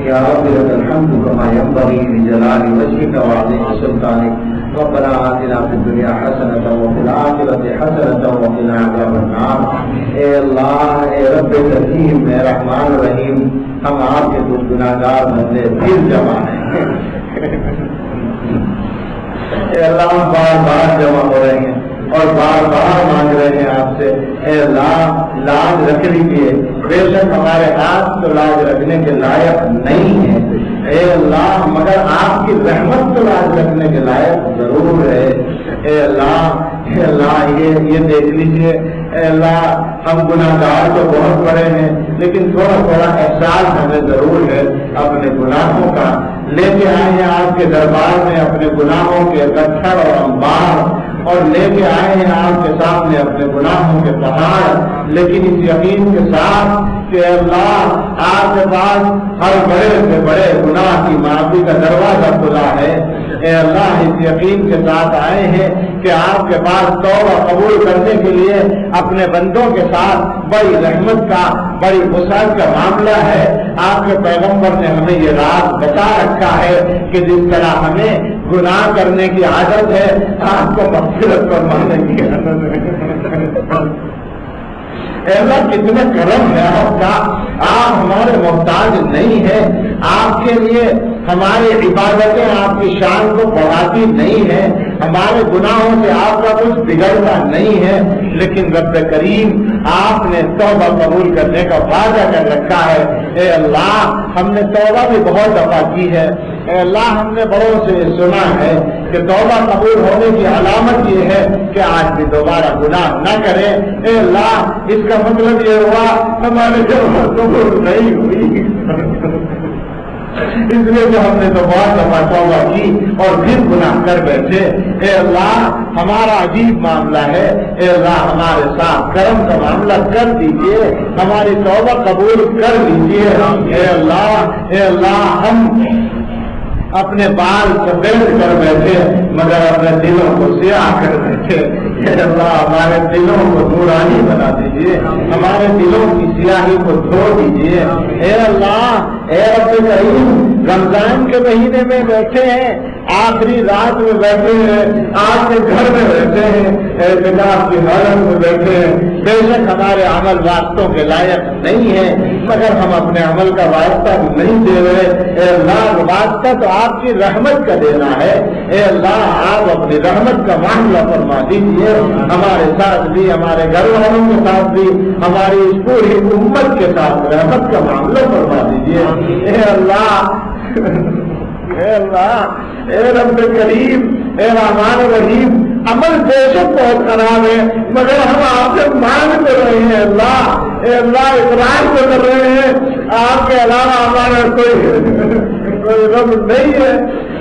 یا رب لک الحمد کما ینبغی لجلال وجهک وعظیم سلطانک، ربنا آتنا فی الدنیا حسنۃ وفی الآخرۃ حسنۃ وقنا عذاب النار۔ اے اللہ، اے رب کریم، اے رحمان الرحیم، ہم آپ کے کچھ گناہگار بندے پھر جمع ہیں، اے اللہ ہم بار بار جمع ہو رہے ہیں اور بار بار مانگ رہے ہیں آپ سے، اے اللہ لاج رکھ لیجیے، بے شک ہمارے ہاتھ تو لاج رکھنے کے لائق نہیں ہے، اے اللہ مگر آپ کی رحمت تو لاج رکھنے کے لائق ضرور ہے، اے اللہ یہ دیکھ لیجیے، اے اللہ ہم گناہگار تو بہت بڑے ہیں لیکن تھوڑا تھوڑا احساس ہمیں ضرور ہے اپنے گناہوں کا، لے کے آئے ہیں آپ کے دربار میں اپنے گناہوں کے گٹھڑ اور انبار، اور لے کے آئے ہیں آپ کے سامنے اپنے گناہوں کے پہاڑ، لیکن اس یقین کے ساتھ کہ اللہ آپ کے پاس ہر بڑے سے بڑے گناہ کی معافی کا دروازہ کھلا ہے، اے اللہ اس یقین کے ساتھ آئے ہیں کہ آپ کے پاس توبہ قبول کرنے کے لیے اپنے بندوں کے ساتھ بڑی رحمت کا بڑی وسعت کا معاملہ ہے، آپ کے پیغمبر نے ہمیں یہ راز بتا رکھا ہے کہ جس طرح ہمیں گناہ کرنے کی عادت ہے آپ کو مغفرت فرمانے کی عادت ہے۔ اے اللہ کتنا کرم ہے آپ کا، آپ ہمارے محتاج نہیں ہیں، آپ کے لیے ہماری عبادتیں آپ کی شان کو بڑھاتی نہیں ہیں، ہمارے گناہوں سے آپ کا کچھ بگڑتا نہیں ہے، لیکن رب کریم آپ نے توبہ قبول کرنے کا وعدہ کر رکھا ہے۔ اے اللہ ہم نے توبہ بھی بہت دفعہ کی ہے، اے اللہ ہم نے بڑوں سے سنا ہے کہ توبہ قبول ہونے کی علامت یہ ہے کہ آج بھی دوبارہ گناہ نہ کریں، اے اللہ اس کا مطلب یہ ہوا ہمارے توبہ قبول نہیں ہوئی، اس لیے کہ ہم نے تو بہت دفعہ توبہ کی اور پھر گناہ کر بیٹھے۔ اے اللہ ہمارا عجیب معاملہ ہے، اے اللہ ہمارے ساتھ کرم کا معاملہ کر دیجئے، ہماری توبہ قبول کر لیجئے۔ اے اللہ ہم اپنے بال سفید کر بیٹھے مگر اپنے دلوں کو سیاہ کر بیٹھے، اے اللہ ہمارے دلوں کو نورانی بنا دیجیے، ہمارے دلوں کی سیاہی کو دھو دیجیے۔ اے اللہ، اے رب کریم، رمضان کے مہینے میں بیٹھے ہیں، آخری رات میں بیٹھے ہیں، آپ کے گھر میں بیٹھے ہیں، اعتکاف کی حالت میں بیٹھے ہیں، بے شک ہمارے عمل واسطوں کے لائق نہیں ہے، مگر ہم اپنے عمل کا واسطہ نہیں دے رہے۔ اے اللہ، واسطہ تو آپ کی رحمت کا دینا ہے۔ اے اللہ، آپ اپنی رحمت کا معاملہ فرما دیجیے، ہمارے ساتھ بھی، ہمارے گھر والوں کے ساتھ بھی، ہماری اس پوری امت کے ساتھ رحمت کا معاملہ فرما دیجیے۔ اے اللہ، اے اللہ، اے رب کریم، اے رحمان رحیم، عمل بے شک بہت خراب ہے، مگر ہم آپ سے مانگ کر رہے ہیں اللہ، اے اللہ اقرار کر رہے ہیں آپ کے علاوہ ہمارا کوئی رب نہیں ہے۔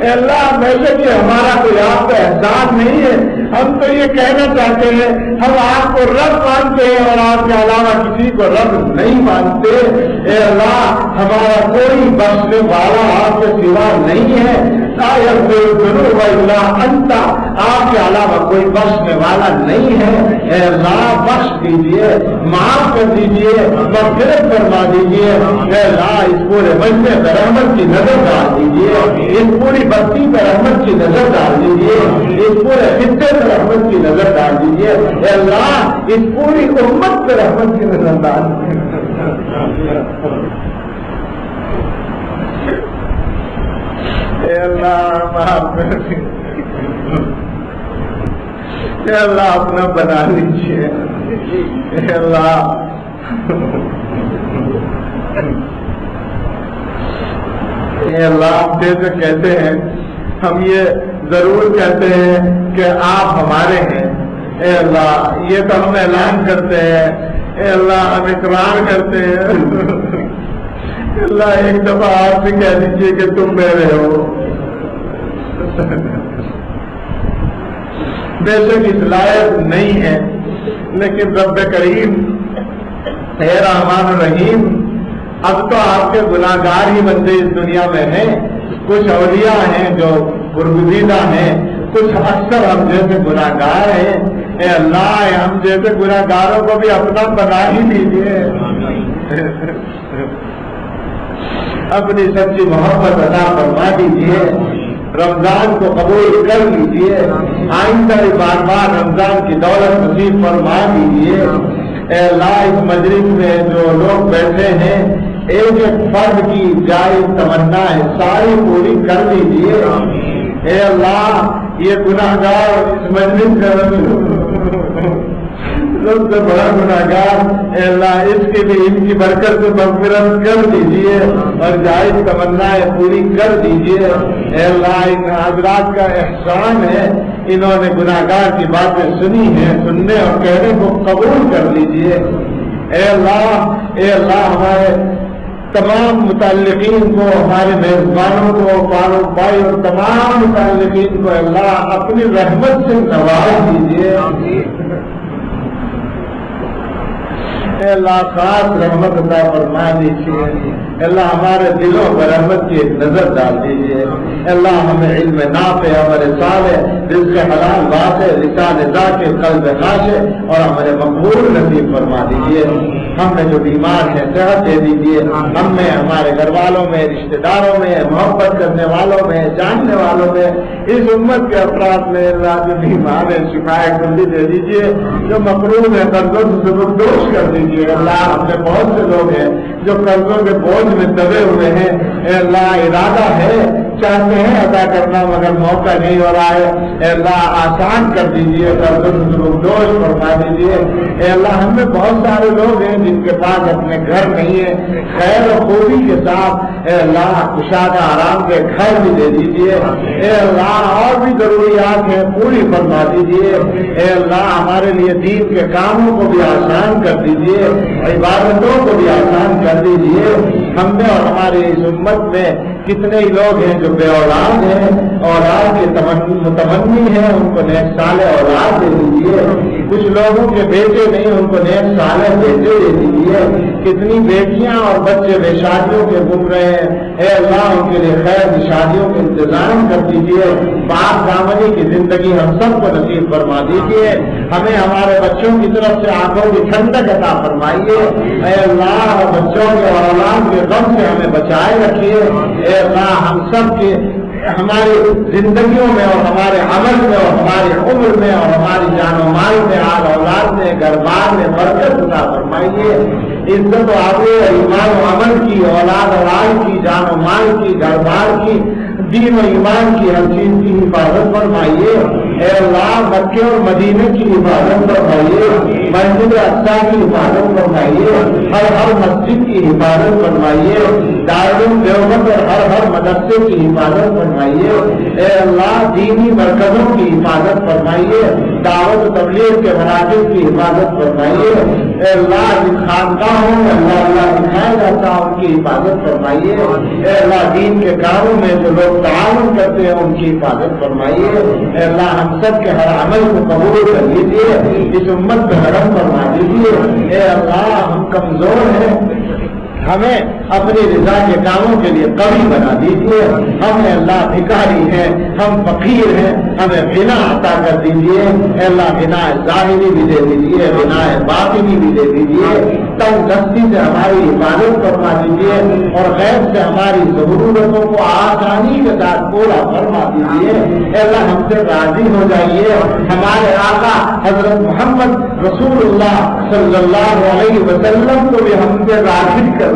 اے اللہ، بے شک یہ ہمارا کوئی آپ کا احسان نہیں ہے، ہم تو یہ کہنا چاہتے ہیں ہم آپ کو رب مانتے ہیں اور آپ کے علاوہ کسی کو رب نہیں مانتے۔ اے اللہ، ہمارا کوئی بخشنے والا آپ کے سوا نہیں ہے، انت، آپ کے علاوہ کوئی بخشنے والا نہیں ہے۔ اے اللہ، بخش دیجیے، معاف کر دیجیے، مغفرت فرما دیجیے۔ اے اللہ، اس پورے مجمع پر رحمت کی نظر ڈال دیجیے، اس پوری بستی پر رحمت کی نظر ڈال دیجیے، اس پورے خطے پر رحمت کی نظر ڈال دیجیے۔ اے اللہ، اس پوری امت پر رحمت کی نظر ڈال دیجیے۔ اے اللہ، معاف کر دیجیے، اے اللہ اپنا بنا لیجیے۔ اے اللہ، اے اللہ، آپ جیسے کہتے ہیں ہم یہ ضرور کہتے ہیں کہ آپ ہمارے ہیں۔ اے اللہ، یہ تو ہم اعلان کرتے ہیں، اے اللہ ہم اقرار کرتے ہیں۔ اللہ، ایک دفعہ آپ سے کہہ دیجیے کہ تم میرے ہو۔ بے شک اس لائق نہیں ہے، لیکن رب کریم، اے رحمان الرحیم، اب تو آپ کے گناہگار ہی بندے اس دنیا میں ہیں، کچھ اولیاء ہیں جو برگزیدہ ہیں، کچھ اکثر ہم جیسے گناہگار ہیں۔ اے اللہ، ہم جیسے گناہگاروں کو بھی اپنا بنا ہی لیجیے، اپنی سچی محبت عطا فرما دیجیے، رمضان کو قبول کر لیجیے، آئندہ بار بار رمضان کی دولت نصیب فرما دیجیے۔ اے اللہ، اس مجلس میں جو لوگ بیٹھے ہیں، ایک ایک فرد کی جائز تمنا ہے، ساری پوری کر دیجیے۔ اے اللہ، یہ گناہگار اس مجلس کا سب سے بڑا گناہگار، اے اللہ اس کے بھی ان کی برکت سے مغفرت کر دیجیے اور جائز تمنائیں پوری کر دیجیے۔ اے اللہ، ان حضرات کا احسان ہے، انہوں نے گناہگار کی باتیں سنی ہیں، سننے اور کہنے کو قبول کر لیجیے۔ اے اللہ، ہمارے تمام متعلقین کو، ہمارے میزبانوں کو، فاروق بھائی اور تمام متعلقین کو اللہ اپنی رحمت سے نواز دیجیے۔ اے اللہ، خاص رحمت عطا فرما دیجیے۔ اللہ، ہمارے دلوں پر رحمت کی ایک نظر ڈال دیجیے۔ اللہ، ہمیں علم نافع، عمل صالح، رزق حلال واسع، لسان ذاکر، قلب خاشع اور ہمارے مقبول نصیب فرما دیجیے۔ ہم میں جو بیمار ہیں صحت دے دیجیے، ہم میں، ہمارے گھر والوں میں، رشتہ داروں میں، محبت کرنے والوں میں، جاننے والوں میں، اس امت کے افراد میں اللہ جو بیمار ہے شفائے کلی دے دیجیے، جو مقروض ہے قرضوں سے دوش کر دیجیے۔ اللہ، ہم میں بہت سے لوگ ہیں جو قرضوں کے بوجھ میں دبے ہوئے ہیں، اے اللہ ارادہ ہے، چاہتے ہیں ادا کرنا مگر موقع نہیں ہو رہا ہے، اے اللہ آسان کر دیجیے، قرضوں سے دوش فرما دیجیے۔ اے اللہ، ہم میں بہت سارے لوگ ہیں جن کے پاس اپنے گھر نہیں ہے، خیر و خوبی کے ساتھ اے اللہ کشادہ آرام کے گھر بھی دے دیجیے۔ اے اللہ، اور بھی ضروریات ہیں پوری فرما دیجیے۔ اے اللہ، ہمارے لیے دین کے کاموں کو بھی آسان کر دیجیے، عبادتوں کو بھی آسان کر دیجیے۔ ہم میں اور ہماری اس امت میں کتنے ہی لوگ ہیں جو بے اولاد ہیں، اولاد کے متمنی ہیں، ان کو نیک صالح اولاد دے دیجیے۔ کچھ لوگوں کے بیٹے نہیں ان کو نیک صالح بیٹے دے دیجیے، کتنی بیٹیاں اور بچے بے شادیوں کے گھوم رہے ہیں، اے اللہ ان کے لیے خیر کی شادیوں کے انتظام کر دیجیے، پاک دامنی کی زندگی ہم سب کو نصیب فرما دیجیے، ہمیں ہمارے بچوں کی طرف سے آنکھوں کی ٹھنڈک عطا فرمائیے، اے اللہ بچوں کے اور اولاد کے غم سے ہمیں بچائے رکھیے، اے اللہ ہم سب کے ہماری زندگیوں میں اور ہمارے عمل میں اور ہماری عمر میں اور ہماری جان و مال میں آل اولاد میں گھر بار میں برکت عطا فرمائیے، عزت و آبرو ایمان و عمل کی، اولاد اور آل کی، جان و مال کی، گھر بار کی، دین و ایمان کی ہر چیز کی حفاظت فرمائیے، اے اللہ مکے اور مدینے کی حفاظت فرمائیے، مسجد اقصی کی حفاظت فرمائیے، ہر مسجد کی حفاظت فرمائیے، دارالعلوم دیوبند اور ہر مدرسے کی حفاظت فرمائیے، اے اللہ دینی مرکزوں کی حفاظت فرمائیے، دعوت و تبلیغ کے مراکز کی حفاظت فرمائیے، اے اللہ جن خانقاہوں میں اللہ دکھایا جاتا ہے ان کی حفاظت فرمائیے، اے اللہ دین کے کاموں میں جو لوگ تعاون کرتے ہیں ان کی حفاظت فرمائیے، اے اللہ ہم سب کے ہر عمل کو قبول کر لیجیے، اس امت پہ رحم فرما دیجیے، اے اللہ ہم کمزور ہیں، ہمیں اپنی رضا کے کاموں کے لیے قوی بنا دیجیے، ہم اللہ بھکاری ہیں، ہم فقیر ہیں، ہمیں غنا عطا کر دیجیے، اے اللہ غنا ظاہری بھی دے دیجیے، غنا باطنی بھی دے دیجیے، تنگ دستی سے ہماری حفاظت فرما دیجیے اور غیر سے ہماری ضرورتوں کو آسانی کے ساتھ پورا فرما دیجیے، اے اللہ ہم سے راضی ہو جائیے، ہمارے آقا حضرت محمد رسول اللہ صلی اللہ علیہ وسلم کو بھی ہم سے راضی کر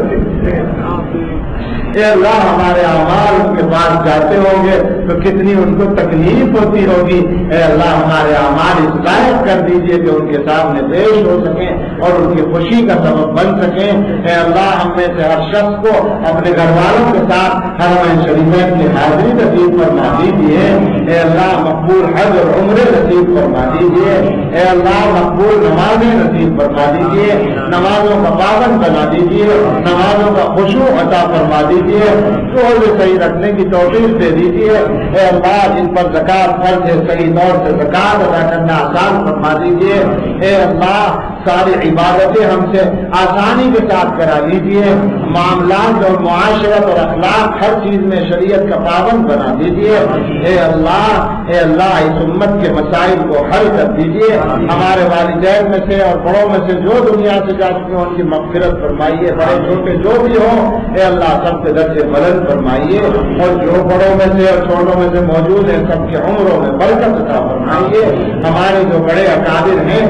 اے اللہ ہمارے اعمال ان کے پاس جاتے ہوں گے تو کتنی ان کو تکلیف ہوتی ہوگی، اے اللہ ہمارے اعمال اس لائق کر دیجیے کہ ان کے سامنے پیش ہو سکیں اور ان کی خوشی کا سبب بن سکیں، اے اللہ ہم میں سے ہر شخص کو اپنے گھر والوں کے ساتھ حرمین شریفین کی حاضری نصیب فرما دیجیے، اے اللہ مقبول حج اور عمرے نصیب فرما دیجیے، اے اللہ مقبول نمازیں نصیب فرما دیجیے، نمازوں کا پابند بنا دیجیے، نمازوں کا خشوع عطا فرما دیجیے، روزے صحیح رکھنے کی توفیق دے دیجیے، اے اللہ جن پر زکات فرض ہے صحیح طور سے زکات ادا کرنا آسان فرما دیجیے، اے اللہ ساری عبادتیں ہم سے آسانی کے ساتھ کرا لیجیے، معاملات اور معاشرت اور اخلاق ہر چیز میں شریعت کا پابند بنا دیجیے، اے اللہ اس امت کے مسائل کو حل کر دیجیے، ہمارے والدین میں سے اور بڑوں میں سے جو دنیا سے جا چکے ہیں ان کی مغفرت فرمائیے، بڑے چھوٹے جو بھی ہوں اے اللہ سب کے درجے بلند فرمائیے، اور جو بڑوں میں سے اور چھوٹوں میں سے موجود ہیں سب کے عمروں میں برکت عطا فرمائیے، ہمارے جو بڑے اکابر ہیں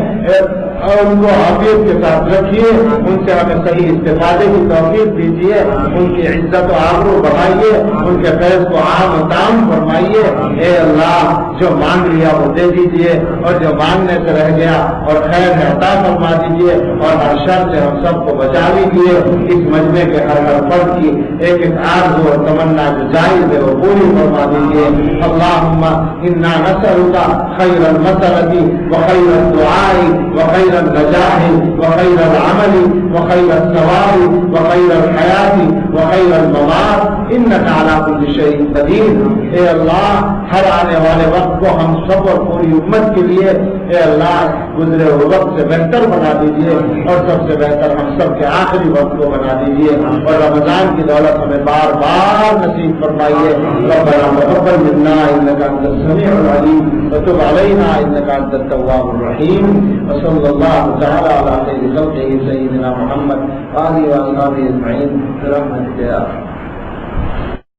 اور ان کو عافیت کے ساتھ رکھیے، ان سے ہمیں صحیح استفادے کی توفیق دیجیے، ان کی عزت و آبرو بڑھائیے، ان کے فیض کو عام و تام فرمائیے، اے اللہ جو مانگ لیا وہ دے دیجیے اور جو مانگنے سے رہ گیا اور خیر ہے عطا فرما دیجیے، اور ہر شر سے ہم سب کو بچا لیجیے، اس مجمع کے ہر فرد کی ایک آرزو اور تمنا جو جائز ہے وہ پوری فرما دیجیے، اللہم انا نسألک خیر المسألۃ وخیر الدعاء وخیر النجاح وخیر العمل وخیر الثواب وخیر الحیات وخیر الممات انک علی کل شیء قدیر، اے اللہ ہر آنے والے وقت کو ہم سب اور پوری امت کے لیے اے اللہ گزرے ہوئے وقت سے بہتر بنا دیجیے، اور سب سے بہتر ہم سب کے آخری وقت کو بنا دیجیے، اور رمضان کی دولت ہمیں بار بار نصیب فرمائیے، ربنا تقبل منا انک انت السمیع العلیم وتب علینا انک انت التواب الرحیم، وصلی اللہ تعالی علی خیر خلقہ سیدنا محمد وآلہ وصحبہ اجمعین برحمتک یا